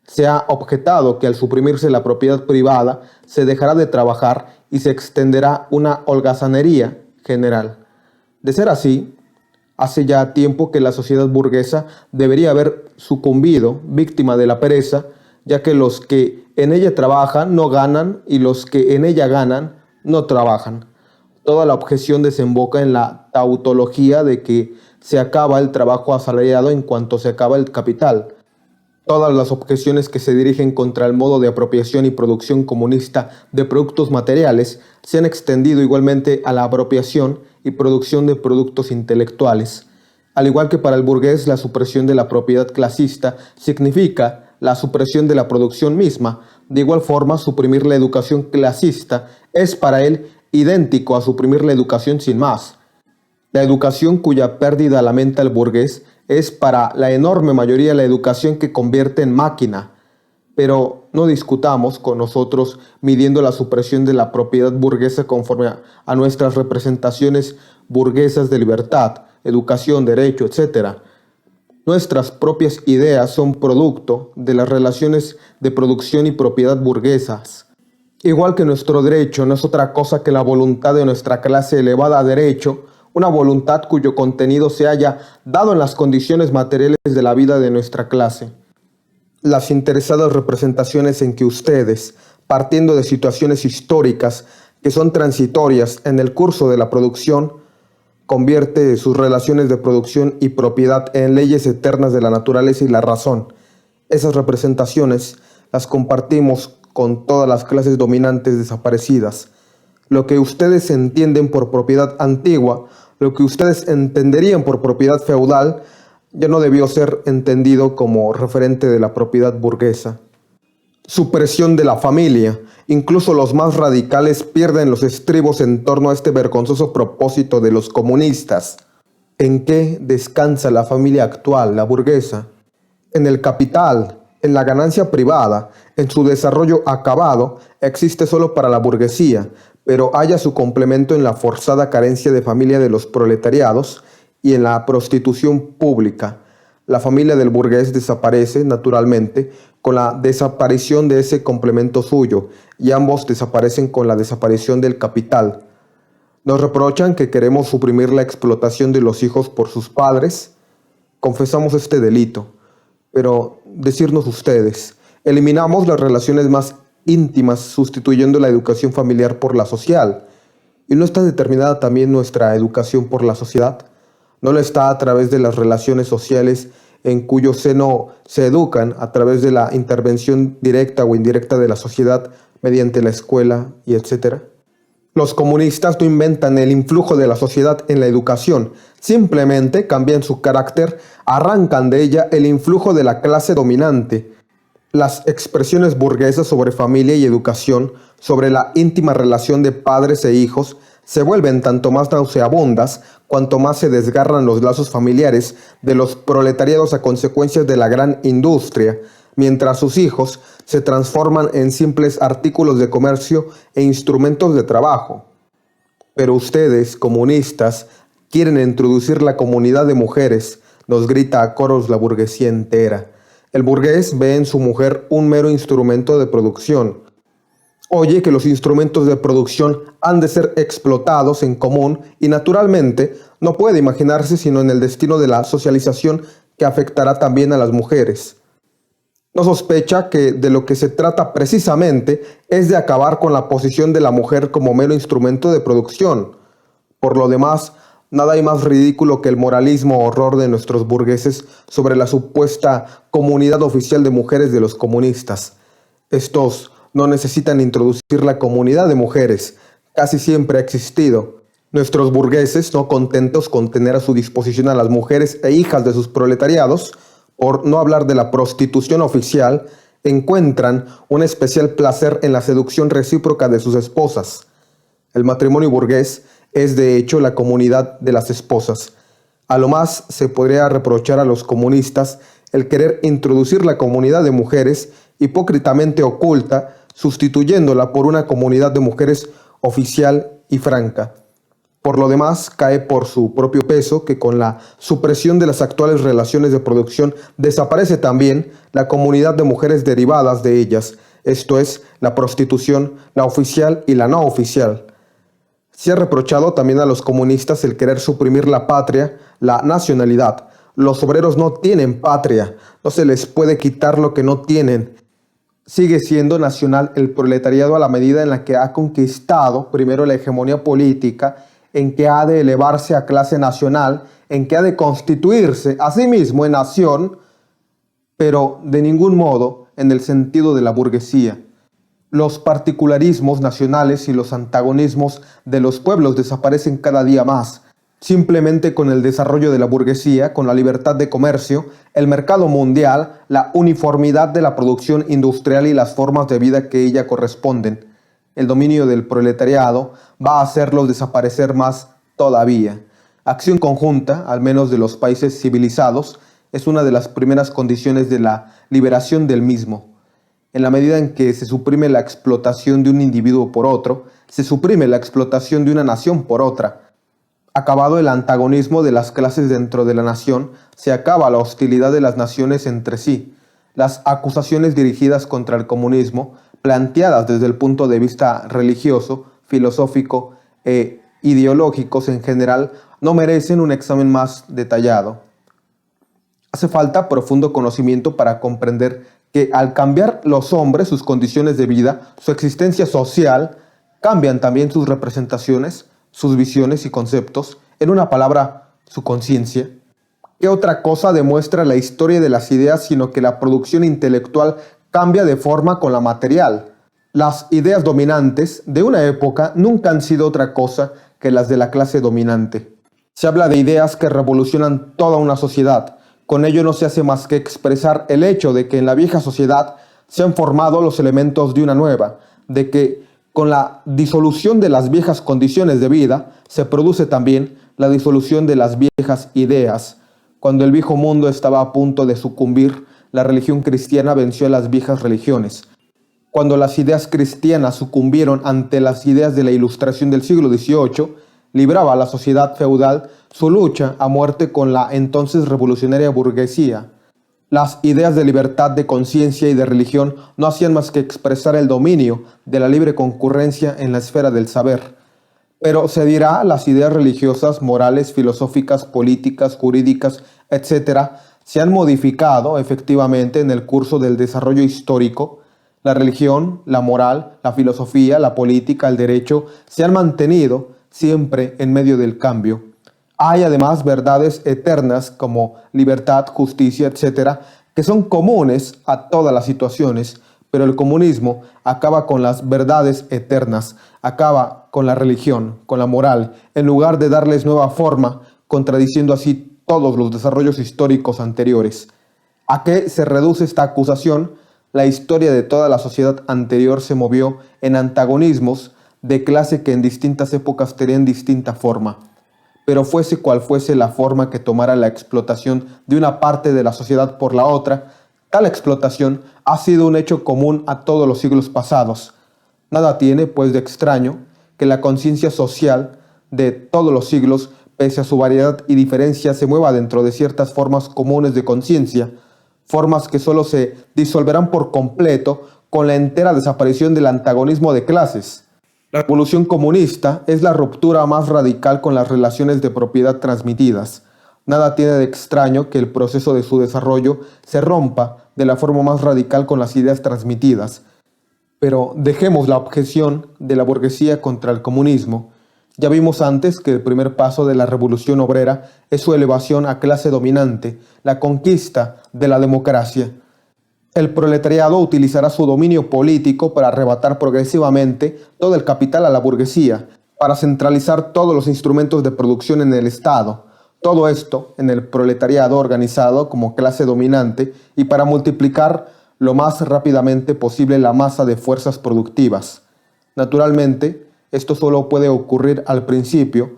Se ha objetado que al suprimirse la propiedad privada se dejará de trabajar y se extenderá una holgazanería general. De ser así, hace ya tiempo que la sociedad burguesa debería haber sucumbido, víctima de la pereza, ya que los que en ella trabajan no ganan y los que en ella ganan no trabajan. Toda la objeción desemboca en la tautología de que se acaba el trabajo asalariado en cuanto se acaba el capital. Todas las objeciones que se dirigen contra el modo de apropiación y producción comunista de productos materiales se han extendido igualmente a la apropiación y producción de productos intelectuales. Al igual que para el burgués, la supresión de la propiedad clasista significa la supresión de la producción misma. De igual forma, suprimir la educación clasista es para él idéntico a suprimir la educación sin más. La educación cuya pérdida lamenta el burgués es para la enorme mayoría la educación que convierte en máquina. Pero no discutamos con nosotros midiendo la supresión de la propiedad burguesa conforme a nuestras representaciones burguesas de libertad, educación, derecho, etc. Nuestras propias ideas son producto de las relaciones de producción y propiedad burguesas. Igual que nuestro derecho no es otra cosa que la voluntad de nuestra clase elevada a derecho, una voluntad cuyo contenido se haya dado en las condiciones materiales de la vida de nuestra clase. Las interesadas representaciones en que ustedes, partiendo de situaciones históricas que son transitorias en el curso de la producción, convierte sus relaciones de producción y propiedad en leyes eternas de la naturaleza y la razón. Esas representaciones las compartimos con todas las clases dominantes desaparecidas. Lo que ustedes entienden por propiedad antigua, lo que ustedes entenderían por propiedad feudal, ya no debió ser entendido como referente de la propiedad burguesa. Supresión de la familia. Incluso los más radicales pierden los estribos en torno a este vergonzoso propósito de los comunistas. ¿En qué descansa la familia actual, la burguesa? En el capital, en la ganancia privada, en su desarrollo acabado, existe solo para la burguesía, pero halla su complemento en la forzada carencia de familia de los proletariados y en la prostitución pública. La familia del burgués desaparece, naturalmente, con la desaparición de ese complemento suyo, y ambos desaparecen con la desaparición del capital. Nos reprochan que queremos suprimir la explotación de los hijos por sus padres. Confesamos este delito. Pero decirnos ustedes, eliminamos las relaciones más íntimas sustituyendo la educación familiar por la social. ¿Y no está determinada también nuestra educación por la sociedad? ¿No lo está a través de las relaciones sociales en cuyo seno se educan a través de la intervención directa o indirecta de la sociedad mediante la escuela y etcétera? Los comunistas no inventan el influjo de la sociedad en la educación, simplemente cambian su carácter, arrancan de ella el influjo de la clase dominante. Las expresiones burguesas sobre familia y educación, sobre la íntima relación de padres e hijos, se vuelven tanto más nauseabundas cuanto más se desgarran los lazos familiares de los proletariados a consecuencias de la gran industria, mientras sus hijos se transforman en simples artículos de comercio e instrumentos de trabajo. Pero ustedes, comunistas, quieren introducir la comunidad de mujeres, nos grita a coros la burguesía entera. El burgués ve en su mujer un mero instrumento de producción. Oye que los instrumentos de producción han de ser explotados en común y naturalmente no puede imaginarse sino en el destino de la socialización que afectará también a las mujeres. No sospecha que de lo que se trata precisamente es de acabar con la posición de la mujer como mero instrumento de producción. Por lo demás, nada hay más ridículo que el moralismo horror de nuestros burgueses sobre la supuesta comunidad oficial de mujeres de los comunistas. Estos no necesitan introducir la comunidad de mujeres, casi siempre ha existido. Nuestros burgueses, no contentos con tener a su disposición a las mujeres e hijas de sus proletariados, por no hablar de la prostitución oficial, encuentran un especial placer en la seducción recíproca de sus esposas. El matrimonio burgués es de hecho la comunidad de las esposas. A lo más se podría reprochar a los comunistas el querer introducir la comunidad de mujeres hipócritamente oculta, sustituyéndola por una comunidad de mujeres oficial y franca. Por lo demás, cae por su propio peso que con la supresión de las actuales relaciones de producción desaparece también la comunidad de mujeres derivadas de ellas, esto es, la prostitución, la oficial y la no oficial. Se ha reprochado también a los comunistas el querer suprimir la patria, la nacionalidad. Los obreros no tienen patria, no se les puede quitar lo que no tienen. Sigue siendo nacional el proletariado a la medida en la que ha conquistado primero la hegemonía política, en que ha de elevarse a clase nacional, en que ha de constituirse a sí mismo en nación, pero de ningún modo en el sentido de la burguesía. Los particularismos nacionales y los antagonismos de los pueblos desaparecen cada día más. Simplemente con el desarrollo de la burguesía, con la libertad de comercio, el mercado mundial, la uniformidad de la producción industrial y las formas de vida que ella corresponden, el dominio del proletariado va a hacerlos desaparecer más todavía. Acción conjunta, al menos de los países civilizados, es una de las primeras condiciones de la liberación del mismo. En la medida en que se suprime la explotación de un individuo por otro, se suprime la explotación de una nación por otra. Acabado el antagonismo de las clases dentro de la nación, se acaba la hostilidad de las naciones entre sí. Las acusaciones dirigidas contra el comunismo planteadas desde el punto de vista religioso, filosófico e ideológicos en general, no merecen un examen más detallado. Hace falta profundo conocimiento para comprender que al cambiar los hombres sus condiciones de vida, su existencia social, cambian también sus representaciones, sus visiones y conceptos, en una palabra, su conciencia. ¿Qué otra cosa demuestra la historia de las ideas sino que la producción intelectual cambia de forma con la material? Las ideas dominantes de una época nunca han sido otra cosa que las de la clase dominante. Se habla de ideas que revolucionan toda una sociedad. Con ello no se hace más que expresar el hecho de que en la vieja sociedad se han formado los elementos de una nueva, de que con la disolución de las viejas condiciones de vida se produce también la disolución de las viejas ideas. Cuando el viejo mundo estaba a punto de sucumbir, la religión cristiana venció a las viejas religiones. Cuando las ideas cristianas sucumbieron ante las ideas de la Ilustración del siglo XVIII, libraba a la sociedad feudal su lucha a muerte con la entonces revolucionaria burguesía. Las ideas de libertad de conciencia y de religión no hacían más que expresar el dominio de la libre concurrencia en la esfera del saber. Pero se dirá, las ideas religiosas, morales, filosóficas, políticas, jurídicas, etc., se han modificado efectivamente en el curso del desarrollo histórico. La religión, la moral, la filosofía, la política, el derecho se han mantenido siempre en medio del cambio. Hay además verdades eternas como libertad, justicia, etc., que son comunes a todas las situaciones, pero el comunismo acaba con las verdades eternas, acaba con la religión, con la moral, en lugar de darles nueva forma, contradiciendo así todos los desarrollos históricos anteriores. ¿A qué se reduce esta acusación? La historia de toda la sociedad anterior se movió en antagonismos de clase que en distintas épocas tenían distinta forma. Pero fuese cual fuese la forma que tomara la explotación de una parte de la sociedad por la otra, tal explotación ha sido un hecho común a todos los siglos pasados. Nada tiene, pues, de extraño que la conciencia social de todos los siglos, pese a su variedad y diferencia, se mueva dentro de ciertas formas comunes de conciencia, formas que solo se disolverán por completo con la entera desaparición del antagonismo de clases. La revolución comunista es la ruptura más radical con las relaciones de propiedad transmitidas. Nada tiene de extraño que el proceso de su desarrollo se rompa de la forma más radical con las ideas transmitidas. Pero dejemos la objeción de la burguesía contra el comunismo. Ya vimos antes que el primer paso de la revolución obrera es su elevación a clase dominante, la conquista de la democracia. El proletariado utilizará su dominio político para arrebatar progresivamente todo el capital a la burguesía, para centralizar todos los instrumentos de producción en el Estado. Todo esto en el proletariado organizado como clase dominante y para multiplicar lo más rápidamente posible la masa de fuerzas productivas. Naturalmente, esto solo puede ocurrir al principio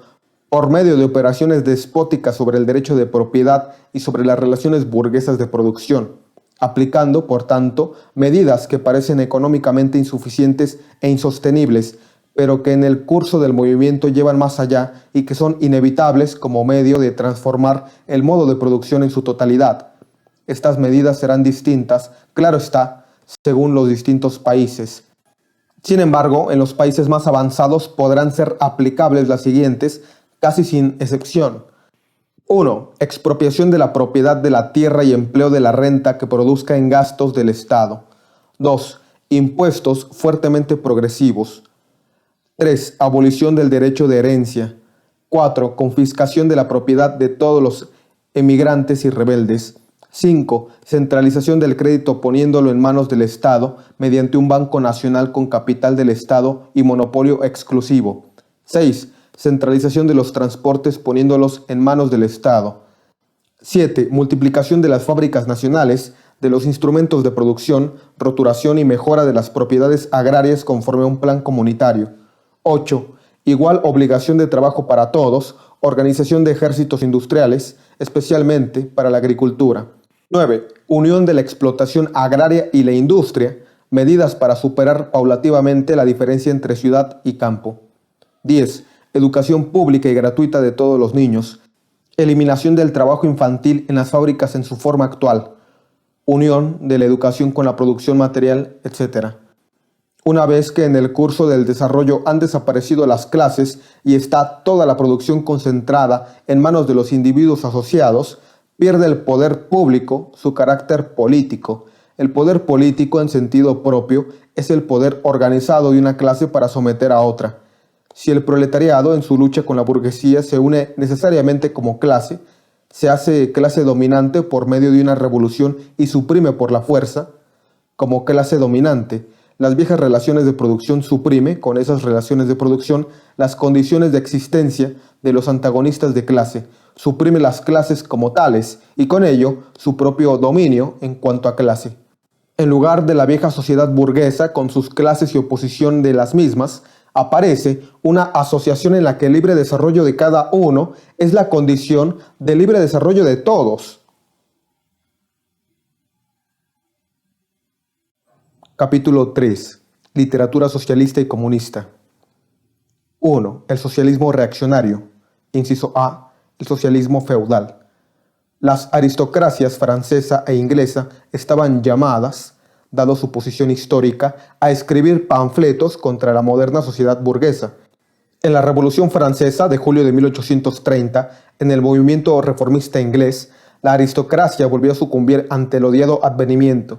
por medio de operaciones despóticas sobre el derecho de propiedad y sobre las relaciones burguesas de producción, aplicando, por tanto, medidas que parecen económicamente insuficientes e insostenibles, pero que en el curso del movimiento llevan más allá y que son inevitables como medio de transformar el modo de producción en su totalidad. Estas medidas serán distintas, claro está, según los distintos países. Sin embargo, en los países más avanzados podrán ser aplicables las siguientes, casi sin excepción. 1. Expropiación de la propiedad de la tierra y empleo de la renta que produzca en gastos del Estado. 2. Impuestos fuertemente progresivos. 3. Abolición del derecho de herencia. 4. Confiscación de la propiedad de todos los emigrantes y rebeldes. 5. Centralización del crédito poniéndolo en manos del Estado mediante un banco nacional con capital del Estado y monopolio exclusivo. 6. Centralización de los transportes poniéndolos en manos del Estado. 7. Multiplicación de las fábricas nacionales, de los instrumentos de producción, roturación y mejora de las propiedades agrarias conforme a un plan comunitario. 8. Igual obligación de trabajo para todos, organización de ejércitos industriales, especialmente para la agricultura. 9. Unión de la explotación agraria y la industria, medidas para superar paulativamente la diferencia entre ciudad y campo. 10. Educación pública y gratuita de todos los niños. Eliminación del trabajo infantil en las fábricas en su forma actual. Unión de la educación con la producción material, etc. Una vez que en el curso del desarrollo han desaparecido las clases y está toda la producción concentrada en manos de los individuos asociados, pierde el poder público su carácter político. El poder político en sentido propio es el poder organizado de una clase para someter a otra. Si el proletariado en su lucha con la burguesía se une necesariamente como clase, se hace clase dominante por medio de una revolución y suprime por la fuerza, como clase dominante, las viejas relaciones de producción suprime, con esas relaciones de producción, las condiciones de existencia de los antagonistas de clase, suprime las clases como tales y con ello su propio dominio en cuanto a clase. En lugar de la vieja sociedad burguesa con sus clases y oposición de las mismas, aparece una asociación en la que el libre desarrollo de cada uno es la condición del libre desarrollo de todos. Capítulo 3. Literatura socialista y comunista. 1. El socialismo reaccionario. Inciso A. El socialismo feudal. Las aristocracias francesa e inglesa estaban llamadas, dado su posición histórica, a escribir panfletos contra la moderna sociedad burguesa. En la Revolución Francesa de julio de 1830, en el movimiento reformista inglés, la aristocracia volvió a sucumbir ante el odiado advenimiento.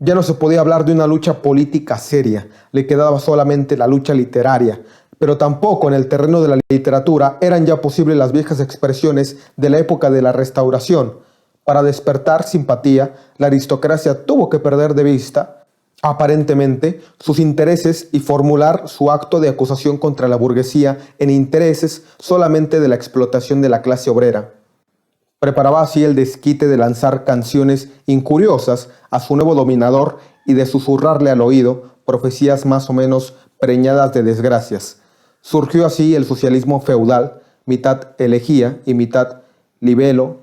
Ya no se podía hablar de una lucha política seria, le quedaba solamente la lucha literaria, pero tampoco en el terreno de la literatura eran ya posibles las viejas expresiones de la época de la Restauración. Para despertar simpatía, la aristocracia tuvo que perder de vista, aparentemente, sus intereses y formular su acto de acusación contra la burguesía en intereses solamente de la explotación de la clase obrera. Preparaba así el desquite de lanzar canciones incuriosas a su nuevo dominador y de susurrarle al oído profecías más o menos preñadas de desgracias. Surgió así el socialismo feudal, mitad elegía y mitad libelo,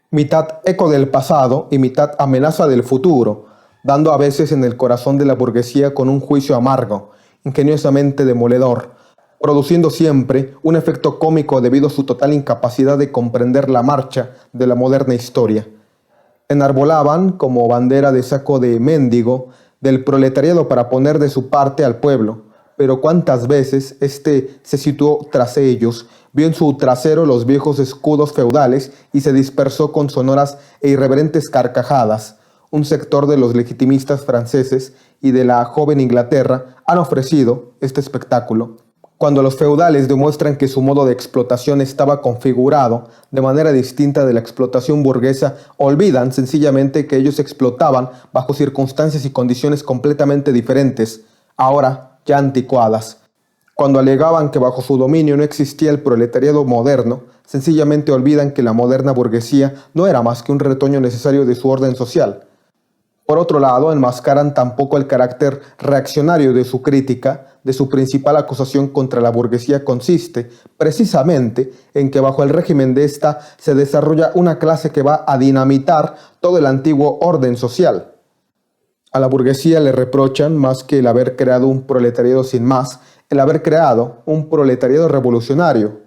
mitad eco del pasado y mitad amenaza del futuro, dando a veces en el corazón de la burguesía con un juicio amargo, ingeniosamente demoledor, produciendo siempre un efecto cómico debido a su total incapacidad de comprender la marcha de la moderna historia. Enarbolaban como bandera de saco de mendigo del proletariado para poner de su parte al pueblo, pero cuántas veces éste se situó tras ellos, vio en su trasero los viejos escudos feudales y se dispersó con sonoras e irreverentes carcajadas. Un sector de los legitimistas franceses y de la joven Inglaterra han ofrecido este espectáculo. Cuando los feudales demuestran que su modo de explotación estaba configurado de manera distinta de la explotación burguesa, olvidan sencillamente que ellos explotaban bajo circunstancias y condiciones completamente diferentes, ahora ya anticuadas. Cuando alegaban que bajo su dominio no existía el proletariado moderno, sencillamente olvidan que la moderna burguesía no era más que un retoño necesario de su orden social. Por otro lado, enmascaran tampoco el carácter reaccionario de su crítica. De su principal acusación contra la burguesía consiste, precisamente, en que bajo el régimen de esta se desarrolla una clase que va a dinamitar todo el antiguo orden social. A la burguesía le reprochan, más que el haber creado un proletariado sin más, el haber creado un proletariado revolucionario.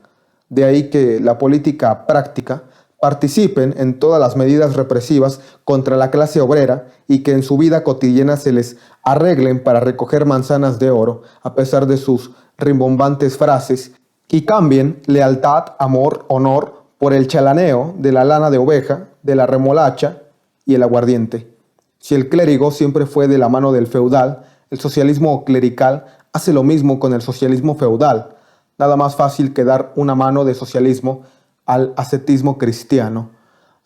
De ahí que la política práctica participen en todas las medidas represivas contra la clase obrera y que en su vida cotidiana se les arreglen para recoger manzanas de oro, a pesar de sus rimbombantes frases, y cambien lealtad, amor, honor por el chalaneo de la lana de oveja, de la remolacha y el aguardiente. Si el clérigo siempre fue de la mano del feudal, el socialismo clerical hace lo mismo con el socialismo feudal. Nada más fácil que dar una mano de socialismo al ascetismo cristiano.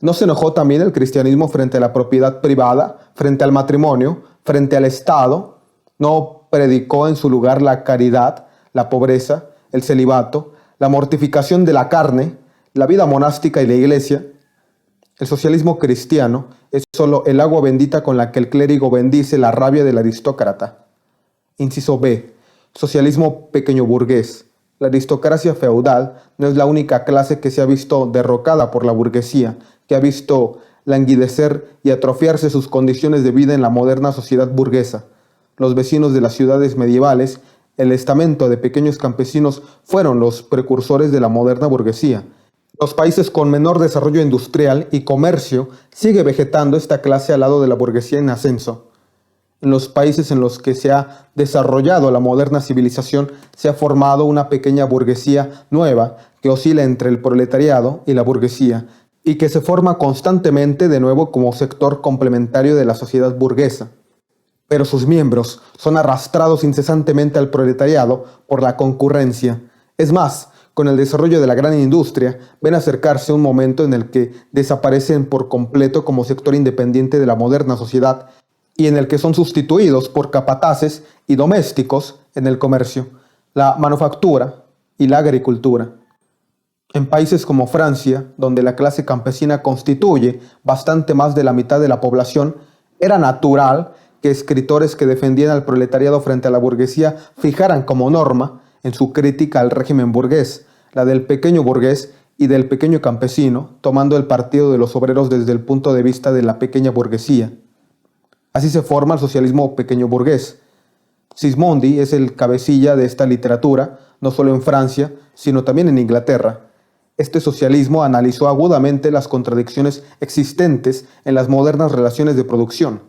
¿No se enojó también el cristianismo frente a la propiedad privada, frente al matrimonio, frente al Estado? ¿No predicó en su lugar la caridad, la pobreza, el celibato, la mortificación de la carne, la vida monástica y la iglesia? El socialismo cristiano es solo el agua bendita con la que el clérigo bendice la rabia del aristócrata. Inciso B. Socialismo pequeño burgués. La aristocracia feudal no es la única clase que se ha visto derrocada por la burguesía, que ha visto languidecer y atrofiarse sus condiciones de vida en la moderna sociedad burguesa. Los vecinos de las ciudades medievales, el estamento de pequeños campesinos, fueron los precursores de la moderna burguesía. Los países con menor desarrollo industrial y comercio sigue vegetando esta clase al lado de la burguesía en ascenso. En los países en los que se ha desarrollado la moderna civilización se ha formado una pequeña burguesía nueva que oscila entre el proletariado y la burguesía y que se forma constantemente de nuevo como sector complementario de la sociedad burguesa. Pero sus miembros son arrastrados incesantemente al proletariado por la concurrencia. Es más, con el desarrollo de la gran industria, ven acercarse un momento en el que desaparecen por completo como sector independiente de la moderna sociedad y en el que son sustituidos por capataces y domésticos en el comercio, la manufactura y la agricultura. En países como Francia, donde la clase campesina constituye bastante más de la mitad de la población, era natural que escritores que defendían al proletariado frente a la burguesía fijaran como norma en su crítica al régimen burgués, la del pequeño burgués y del pequeño campesino, tomando el partido de los obreros desde el punto de vista de la pequeña burguesía. Así se forma el socialismo pequeño burgués. Sismondi es el cabecilla de esta literatura, no solo en Francia, sino también en Inglaterra. Este socialismo analizó agudamente las contradicciones existentes en las modernas relaciones de producción,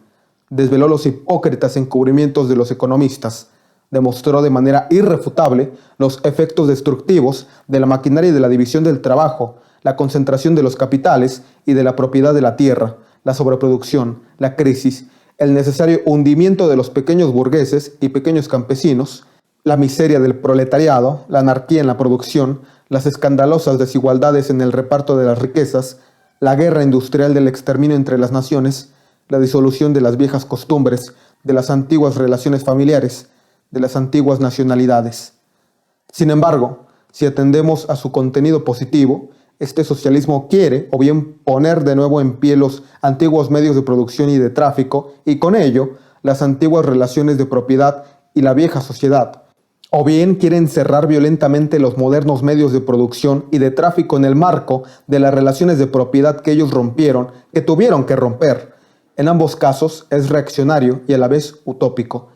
desveló los hipócritas encubrimientos de los economistas, demostró de manera irrefutable los efectos destructivos de la maquinaria y de la división del trabajo, la concentración de los capitales y de la propiedad de la tierra, la sobreproducción, la crisis, el necesario hundimiento de los pequeños burgueses y pequeños campesinos, la miseria del proletariado, la anarquía en la producción, las escandalosas desigualdades en el reparto de las riquezas, la guerra industrial del exterminio entre las naciones, la disolución de las viejas costumbres, de las antiguas relaciones familiares, de las antiguas nacionalidades. Sin embargo, si atendemos a su contenido positivo, este socialismo quiere o bien poner de nuevo en pie los antiguos medios de producción y de tráfico y con ello las antiguas relaciones de propiedad y la vieja sociedad, o bien quiere encerrar violentamente los modernos medios de producción y de tráfico en el marco de las relaciones de propiedad que ellos rompieron, que tuvieron que romper. En ambos casos es reaccionario y a la vez utópico.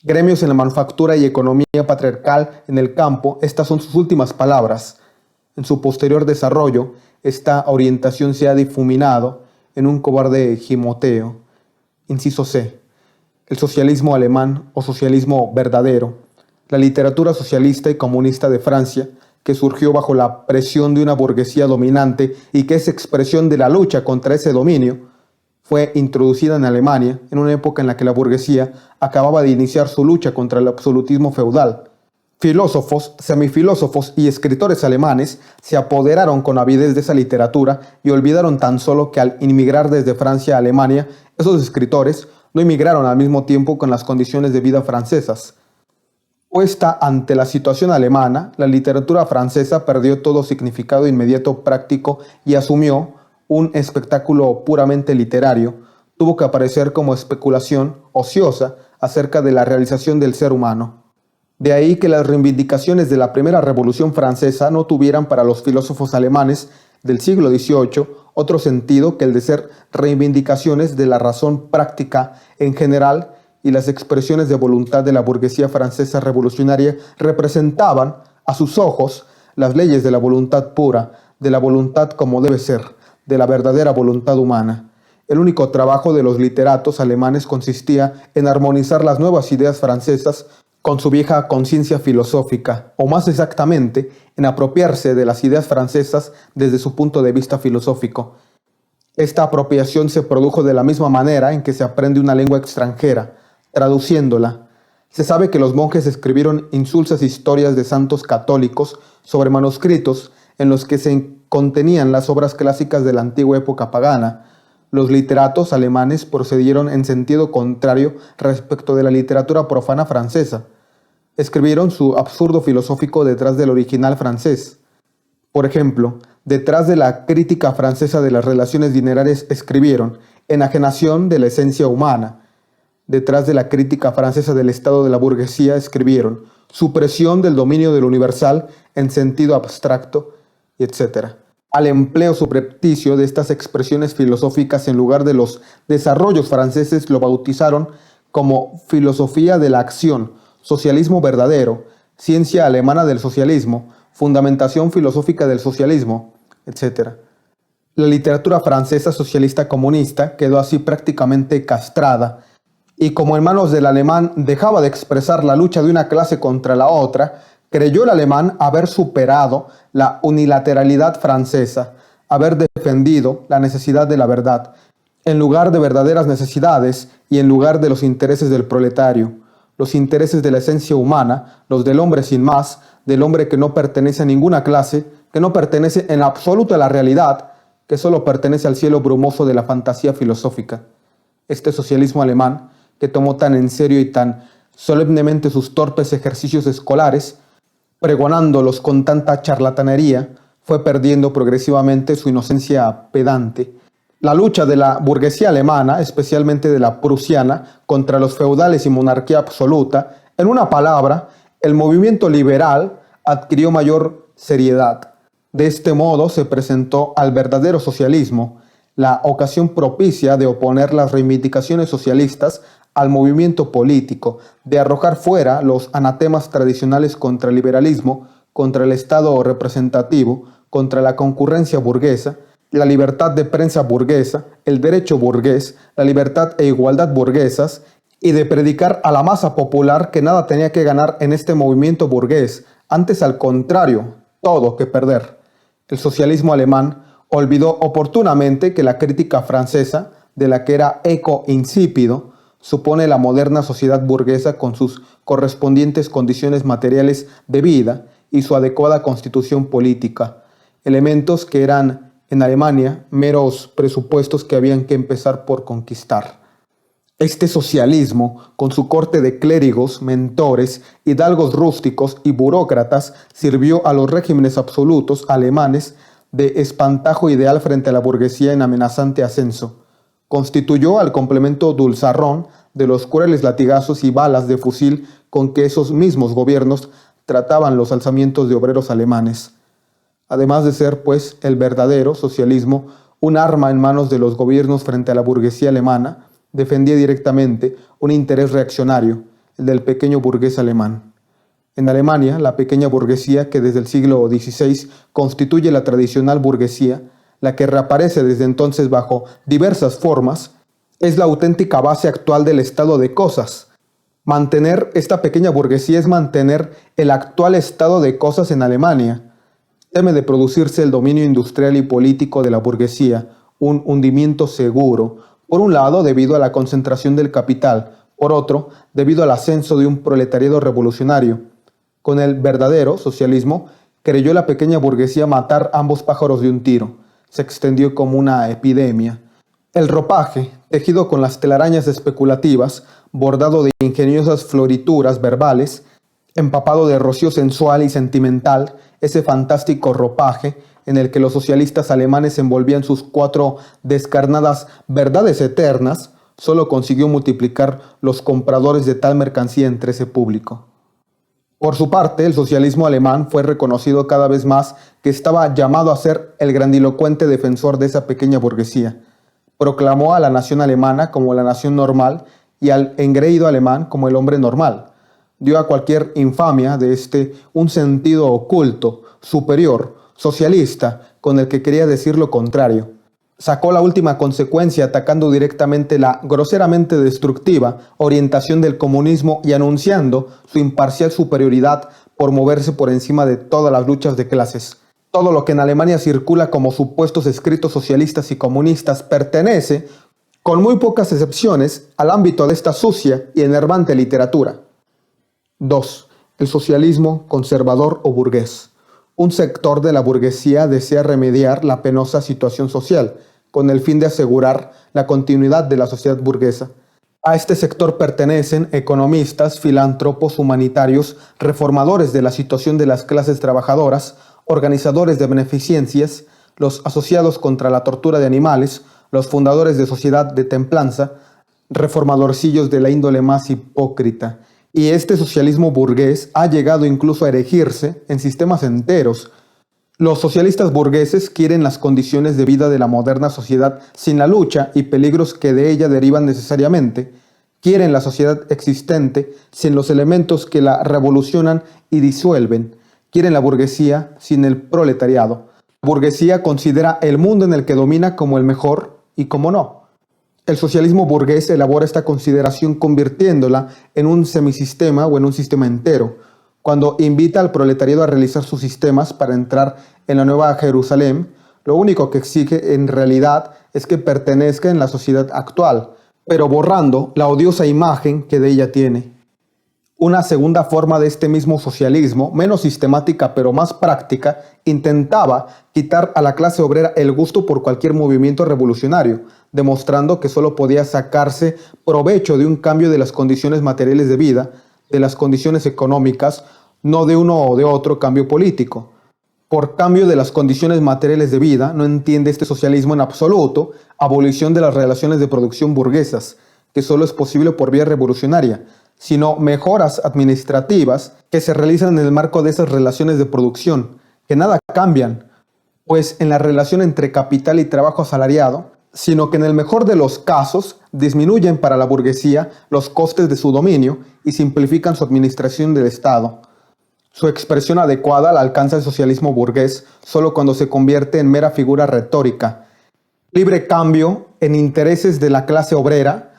Gremios en la manufactura y economía patriarcal en el campo, estas son sus últimas palabras. En su posterior desarrollo, esta orientación se ha difuminado en un cobarde gimoteo. Inciso C. El socialismo alemán o socialismo verdadero. La literatura socialista y comunista de Francia, que surgió bajo la presión de una burguesía dominante y que es expresión de la lucha contra ese dominio, fue introducida en Alemania en una época en la que la burguesía acababa de iniciar su lucha contra el absolutismo feudal. Filósofos, semifilósofos y escritores alemanes se apoderaron con avidez de esa literatura y olvidaron tan solo que al inmigrar desde Francia a Alemania, esos escritores no inmigraron al mismo tiempo con las condiciones de vida francesas. Puesta ante la situación alemana, la literatura francesa perdió todo significado inmediato práctico y asumió un espectáculo puramente literario, tuvo que aparecer como especulación ociosa acerca de la realización del ser humano. De ahí que las reivindicaciones de la primera Revolución Francesa no tuvieran para los filósofos alemanes del siglo XVIII otro sentido que el de ser reivindicaciones de la razón práctica en general, y las expresiones de voluntad de la burguesía francesa revolucionaria representaban, a sus ojos, las leyes de la voluntad pura, de la voluntad como debe ser, de la verdadera voluntad humana. El único trabajo de los literatos alemanes consistía en armonizar las nuevas ideas francesas con su vieja conciencia filosófica, o más exactamente, en apropiarse de las ideas francesas desde su punto de vista filosófico. Esta apropiación se produjo de la misma manera en que se aprende una lengua extranjera, traduciéndola. Se sabe que los monjes escribieron insulsas historias de santos católicos sobre manuscritos en los que se contenían las obras clásicas de la antigua época pagana. Los literatos alemanes procedieron en sentido contrario respecto de la literatura profana francesa. Escribieron su absurdo filosófico detrás del original francés. Por ejemplo, detrás de la crítica francesa de las relaciones dinerarias escribieron enajenación de la esencia humana. Detrás de la crítica francesa del estado de la burguesía escribieron supresión del dominio de lo universal en sentido abstracto, etc. Al empleo subrepticio de estas expresiones filosóficas en lugar de los desarrollos franceses lo bautizaron como filosofía de la acción, socialismo verdadero, ciencia alemana del socialismo, fundamentación filosófica del socialismo, etc. La literatura francesa socialista comunista quedó así prácticamente castrada y como en manos del alemán dejaba de expresar la lucha de una clase contra la otra, creyó el alemán haber superado la unilateralidad francesa, haber defendido la necesidad de la verdad, en lugar de verdaderas necesidades y en lugar de los intereses del proletario, los intereses de la esencia humana, los del hombre sin más, del hombre que no pertenece a ninguna clase, que no pertenece en absoluto a la realidad, que solo pertenece al cielo brumoso de la fantasía filosófica. Este socialismo alemán, que tomó tan en serio y tan solemnemente sus torpes ejercicios escolares, pregonándolos con tanta charlatanería, fue perdiendo progresivamente su inocencia pedante. La lucha de la burguesía alemana, especialmente de la prusiana, contra los feudales y monarquía absoluta, en una palabra, el movimiento liberal adquirió mayor seriedad. De este modo se presentó al verdadero socialismo, la ocasión propicia de oponer las reivindicaciones socialistas al movimiento político, de arrojar fuera los anatemas tradicionales contra el liberalismo, contra el Estado representativo, contra la concurrencia burguesa, la libertad de prensa burguesa, el derecho burgués, la libertad e igualdad burguesas, y de predicar a la masa popular que nada tenía que ganar en este movimiento burgués, antes al contrario, todo que perder. El socialismo alemán olvidó oportunamente que la crítica francesa, de la que era eco insípido, supone la moderna sociedad burguesa con sus correspondientes condiciones materiales de vida y su adecuada constitución política, elementos que eran en Alemania meros presupuestos que habían que empezar por conquistar. Este socialismo, con su corte de clérigos, mentores, hidalgos rústicos y burócratas, sirvió a los regímenes absolutos alemanes de espantajo ideal frente a la burguesía en amenazante ascenso. Constituyó al complemento dulzarrón de los crueles latigazos y balas de fusil con que esos mismos gobiernos trataban los alzamientos de obreros alemanes. Además de ser, pues, el verdadero socialismo un arma en manos de los gobiernos frente a la burguesía alemana, defendía directamente un interés reaccionario, el del pequeño burgués alemán. En Alemania, la pequeña burguesía, que desde el siglo XVI constituye la tradicional burguesía, la que reaparece desde entonces bajo diversas formas, es la auténtica base actual del estado de cosas. Mantener esta pequeña burguesía es mantener el actual estado de cosas en Alemania. Teme de producirse el dominio industrial y político de la burguesía, un hundimiento seguro, por un lado debido a la concentración del capital, por otro debido al ascenso de un proletariado revolucionario. Con el verdadero socialismo, creyó la pequeña burguesía matar ambos pájaros de un tiro. Se extendió como una epidemia. El ropaje, tejido con las telarañas especulativas, bordado de ingeniosas florituras verbales, empapado de rocío sensual y sentimental, ese fantástico ropaje en el que los socialistas alemanes envolvían sus 4 descarnadas verdades eternas, solo consiguió multiplicar los compradores de tal mercancía entre ese público. Por su parte, el socialismo alemán fue reconocido cada vez más que estaba llamado a ser el grandilocuente defensor de esa pequeña burguesía. Proclamó a la nación alemana como la nación normal y al engreído alemán como el hombre normal. Dio a cualquier infamia de este un sentido oculto, superior, socialista, con el que quería decir lo contrario. Sacó la última consecuencia atacando directamente la groseramente destructiva orientación del comunismo y anunciando su imparcial superioridad por moverse por encima de todas las luchas de clases. Todo lo que en Alemania circula como supuestos escritos socialistas y comunistas pertenece, con muy pocas excepciones, al ámbito de esta sucia y enervante literatura. 2. El socialismo conservador o burgués. Un sector de la burguesía desea remediar la penosa situación social, con el fin de asegurar la continuidad de la sociedad burguesa. A este sector pertenecen economistas, filántropos, humanitarios, reformadores de la situación de las clases trabajadoras, organizadores de beneficencias, los asociados contra la tortura de animales, los fundadores de sociedad de templanza, reformadorcillos de la índole más hipócrita. Y este socialismo burgués ha llegado incluso a erigirse en sistemas enteros. Los socialistas burgueses quieren las condiciones de vida de la moderna sociedad sin la lucha y peligros que de ella derivan necesariamente. Quieren la sociedad existente sin los elementos que la revolucionan y disuelven. Quieren la burguesía sin el proletariado. La burguesía considera el mundo en el que domina como el mejor y como no. El socialismo burgués elabora esta consideración convirtiéndola en un semisistema o en un sistema entero, cuando invita al proletariado a realizar sus sistemas para entrar en la Nueva Jerusalén. Lo único que exige en realidad es que pertenezca en la sociedad actual, pero borrando la odiosa imagen que de ella tiene. Una segunda forma de este mismo socialismo, menos sistemática pero más práctica, intentaba quitar a la clase obrera el gusto por cualquier movimiento revolucionario, demostrando que solo podía sacarse provecho de un cambio de las condiciones materiales de vida, de las condiciones económicas, no de uno o de otro cambio político. Por cambio de las condiciones materiales de vida, no entiende este socialismo en absoluto abolición de las relaciones de producción burguesas, que solo es posible por vía revolucionaria, sino mejoras administrativas que se realizan en el marco de esas relaciones de producción, que nada cambian, pues en la relación entre capital y trabajo asalariado, sino que en el mejor de los casos disminuyen para la burguesía los costes de su dominio y simplifican su administración del Estado. Su expresión adecuada la alcanza el socialismo burgués solo cuando se convierte en mera figura retórica. Libre cambio en intereses de la clase obrera,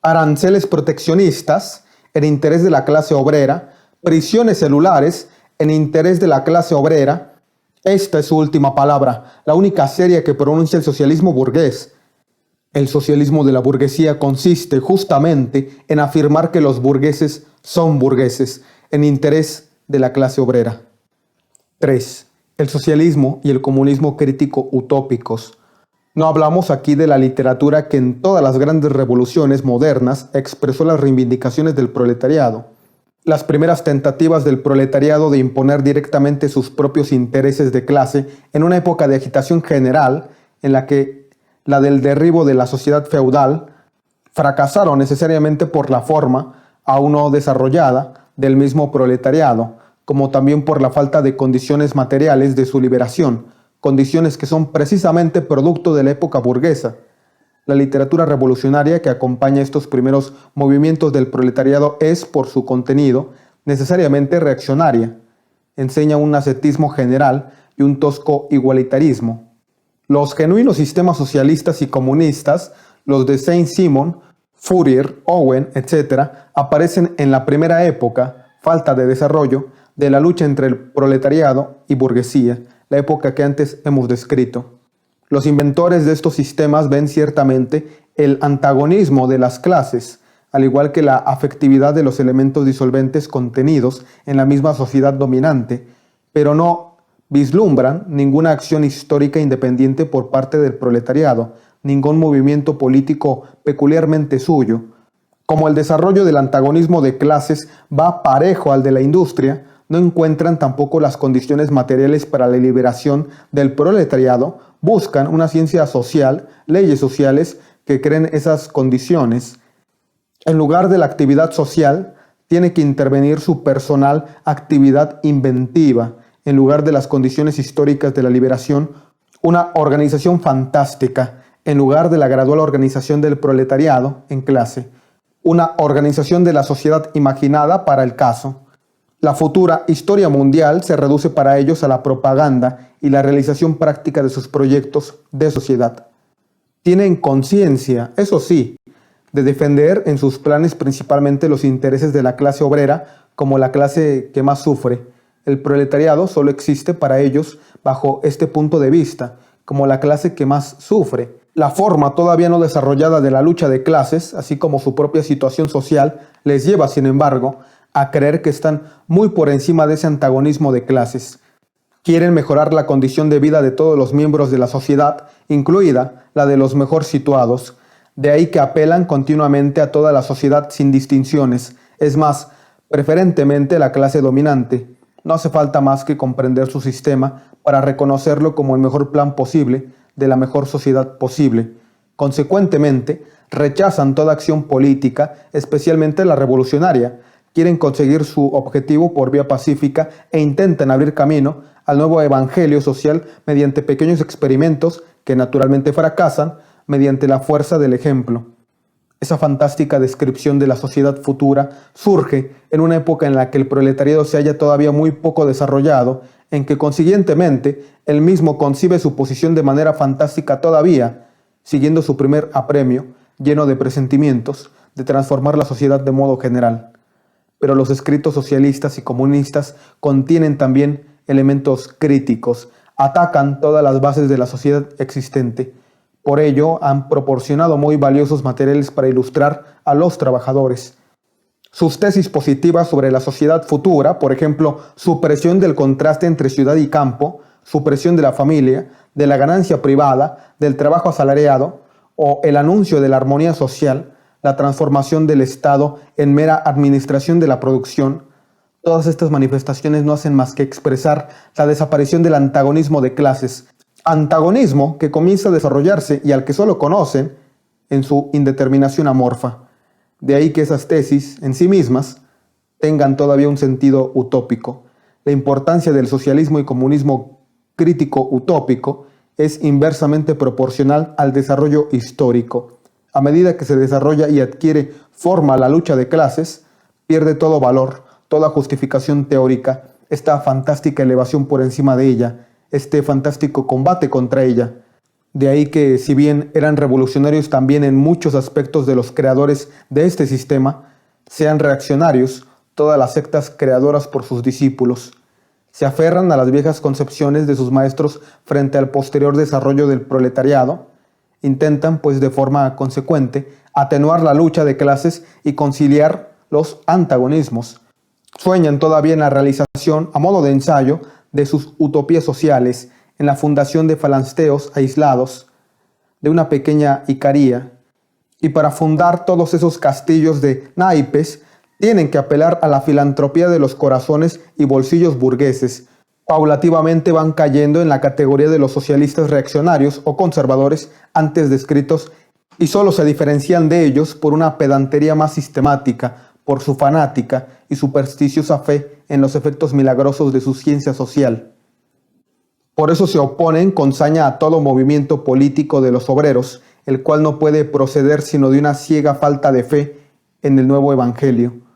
aranceles proteccionistas en interés de la clase obrera, prisiones celulares en interés de la clase obrera. Esta es su última palabra, la única seria que pronuncia el socialismo burgués. El socialismo de la burguesía consiste justamente en afirmar que los burgueses son burgueses, en interés de la clase obrera. 3. El socialismo y el comunismo crítico utópicos. No hablamos aquí de la literatura que en todas las grandes revoluciones modernas expresó las reivindicaciones del proletariado. Las primeras tentativas del proletariado de imponer directamente sus propios intereses de clase en una época de agitación general, en la que la del derribo de la sociedad feudal, fracasaron necesariamente por la forma, aún no desarrollada, del mismo proletariado, como también por la falta de condiciones materiales de su liberación, condiciones que son precisamente producto de la época burguesa. La literatura revolucionaria que acompaña estos primeros movimientos del proletariado es, por su contenido, necesariamente reaccionaria. Enseña un ascetismo general y un tosco igualitarismo. Los genuinos sistemas socialistas y comunistas, los de Saint-Simon, Fourier, Owen, etc., aparecen en la primera época, falta de desarrollo, de la lucha entre el proletariado y burguesía, la época que antes hemos descrito. Los inventores de estos sistemas ven ciertamente el antagonismo de las clases, al igual que la afectividad de los elementos disolventes contenidos en la misma sociedad dominante, pero no vislumbran ninguna acción histórica independiente por parte del proletariado, ningún movimiento político peculiarmente suyo. Como el desarrollo del antagonismo de clases va parejo al de la industria, no encuentran tampoco las condiciones materiales para la liberación del proletariado, buscan una ciencia social, leyes sociales que creen esas condiciones. En lugar de la actividad social, tiene que intervenir su personal actividad inventiva, en lugar de las condiciones históricas de la liberación, una organización fantástica, en lugar de la gradual organización del proletariado en clase, una organización de la sociedad imaginada para el caso. La futura historia mundial se reduce para ellos a la propaganda y la realización práctica de sus proyectos de sociedad. Tienen conciencia, eso sí, de defender en sus planes principalmente los intereses de la clase obrera como la clase que más sufre. El proletariado solo existe para ellos bajo este punto de vista, como la clase que más sufre. La forma todavía no desarrollada de la lucha de clases, así como su propia situación social, les lleva, sin embargo, a creer que están muy por encima de ese antagonismo de clases. Quieren mejorar la condición de vida de todos los miembros de la sociedad, incluida la de los mejor situados. De ahí que apelan continuamente a toda la sociedad sin distinciones, es más, preferentemente la clase dominante. No hace falta más que comprender su sistema para reconocerlo como el mejor plan posible de la mejor sociedad posible. Consecuentemente, rechazan toda acción política, especialmente la revolucionaria. Quieren conseguir su objetivo por vía pacífica e intentan abrir camino al nuevo evangelio social mediante pequeños experimentos que naturalmente fracasan mediante la fuerza del ejemplo. Esa fantástica descripción de la sociedad futura surge en una época en la que el proletariado se halla todavía muy poco desarrollado, en que consiguientemente él mismo concibe su posición de manera fantástica todavía, siguiendo su primer apremio, lleno de presentimientos, de transformar la sociedad de modo general. Pero los escritos socialistas y comunistas contienen también elementos críticos, atacan todas las bases de la sociedad existente. Por ello, han proporcionado muy valiosos materiales para ilustrar a los trabajadores. Sus tesis positivas sobre la sociedad futura, por ejemplo, supresión del contraste entre ciudad y campo, supresión de la familia, de la ganancia privada, del trabajo asalariado, o el anuncio de la armonía social, la transformación del Estado en mera administración de la producción, todas estas manifestaciones no hacen más que expresar la desaparición del antagonismo de clases, antagonismo que comienza a desarrollarse y al que solo conocen en su indeterminación amorfa. De ahí que esas tesis en sí mismas tengan todavía un sentido utópico. La importancia del socialismo y comunismo crítico utópico es inversamente proporcional al desarrollo histórico. A medida que se desarrolla y adquiere forma la lucha de clases, pierde todo valor, toda justificación teórica, esta fantástica elevación por encima de ella, este fantástico combate contra ella. De ahí que, si bien eran revolucionarios también en muchos aspectos de los creadores de este sistema, sean reaccionarios todas las sectas creadoras por sus discípulos. Se aferran a las viejas concepciones de sus maestros frente al posterior desarrollo del proletariado. Intentan, pues de forma consecuente, atenuar la lucha de clases y conciliar los antagonismos. Sueñan todavía en la realización, a modo de ensayo, de sus utopías sociales, en la fundación de falansteos aislados, de una pequeña Icaría, y para fundar todos esos castillos de naipes, tienen que apelar a la filantropía de los corazones y bolsillos burgueses. Paulativamente van cayendo en la categoría de los socialistas reaccionarios o conservadores antes descritos y solo se diferencian de ellos por una pedantería más sistemática, por su fanática y supersticiosa fe en los efectos milagrosos de su ciencia social. Por eso se oponen con saña a todo movimiento político de los obreros, el cual no puede proceder sino de una ciega falta de fe en el nuevo evangelio.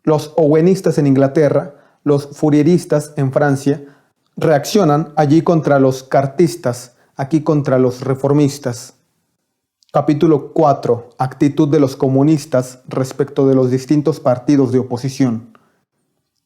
Los owenistas en Inglaterra, los fourieristas en Francia, reaccionan allí contra los cartistas, aquí contra los reformistas. Capítulo 4. Actitud de los comunistas respecto de los distintos partidos de oposición.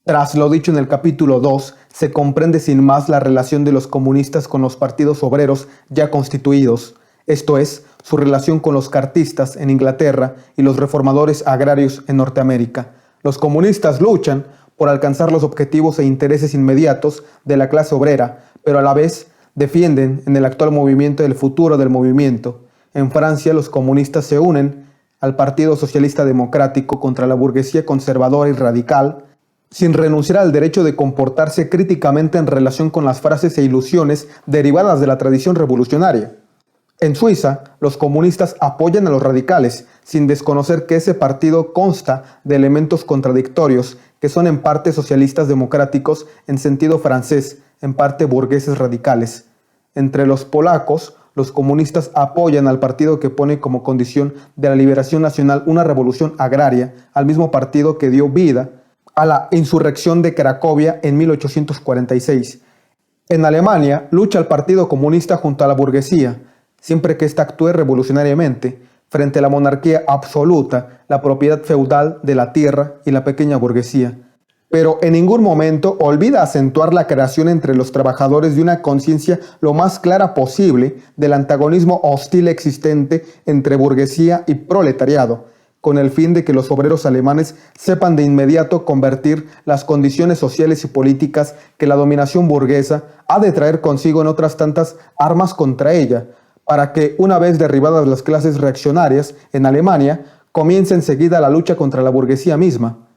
Tras lo dicho en el capítulo 2, se comprende sin más la relación de los comunistas con los partidos obreros ya constituidos, esto es, su relación con los cartistas en Inglaterra y los reformadores agrarios en Norteamérica. Los comunistas luchan por alcanzar los objetivos e intereses inmediatos de la clase obrera, pero a la vez defienden en el actual movimiento el futuro del movimiento. En Francia, los comunistas se unen al Partido Socialista Democrático contra la burguesía conservadora y radical, sin renunciar al derecho de comportarse críticamente en relación con las frases e ilusiones derivadas de la tradición revolucionaria. En Suiza, los comunistas apoyan a los radicales, sin desconocer que ese partido consta de elementos contradictorios, que son en parte socialistas democráticos en sentido francés, en parte burgueses radicales. Entre los polacos, los comunistas apoyan al partido que pone como condición de la liberación nacional una revolución agraria, al mismo partido que dio vida a la insurrección de Cracovia en 1846. En Alemania, lucha el Partido Comunista junto a la burguesía, siempre que ésta actúe revolucionariamente, frente a la monarquía absoluta, la propiedad feudal de la tierra y la pequeña burguesía. Pero en ningún momento olvida acentuar la creación entre los trabajadores de una conciencia lo más clara posible del antagonismo hostil existente entre burguesía y proletariado, con el fin de que los obreros alemanes sepan de inmediato convertir las condiciones sociales y políticas que la dominación burguesa ha de traer consigo en otras tantas armas contra ella, para que, una vez derribadas las clases reaccionarias en Alemania, comience enseguida la lucha contra la burguesía misma.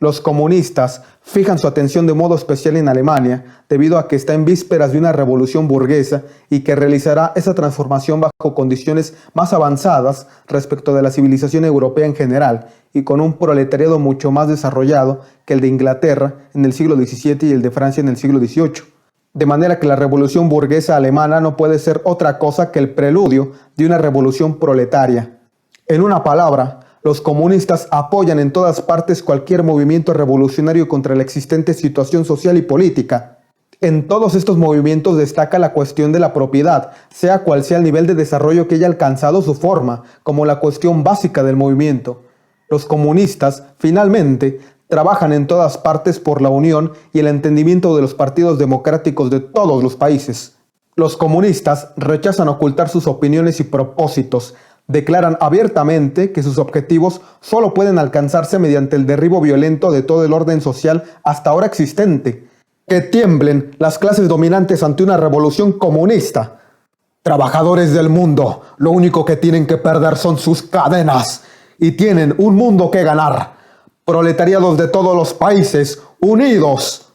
Los comunistas fijan su atención de modo especial en Alemania, debido a que está en vísperas de una revolución burguesa y que realizará esa transformación bajo condiciones más avanzadas respecto de la civilización europea en general y con un proletariado mucho más desarrollado que el de Inglaterra en el siglo XVII y el de Francia en el siglo XVIII. De manera que la revolución burguesa alemana no puede ser otra cosa que el preludio de una revolución proletaria. En una palabra, los comunistas apoyan en todas partes cualquier movimiento revolucionario contra la existente situación social y política. En todos estos movimientos destaca la cuestión de la propiedad, sea cual sea el nivel de desarrollo que haya alcanzado su forma, como la cuestión básica del movimiento. Los comunistas, finalmente, trabajan en todas partes por la unión y el entendimiento de los partidos democráticos de todos los países. Los comunistas rechazan ocultar sus opiniones y propósitos, declaran abiertamente que sus objetivos solo pueden alcanzarse mediante el derribo violento de todo el orden social hasta ahora existente. Que tiemblen las clases dominantes ante una revolución comunista. Trabajadores del mundo, lo único que tienen que perder son sus cadenas y tienen un mundo que ganar. Proletariados de todos los países, unidos.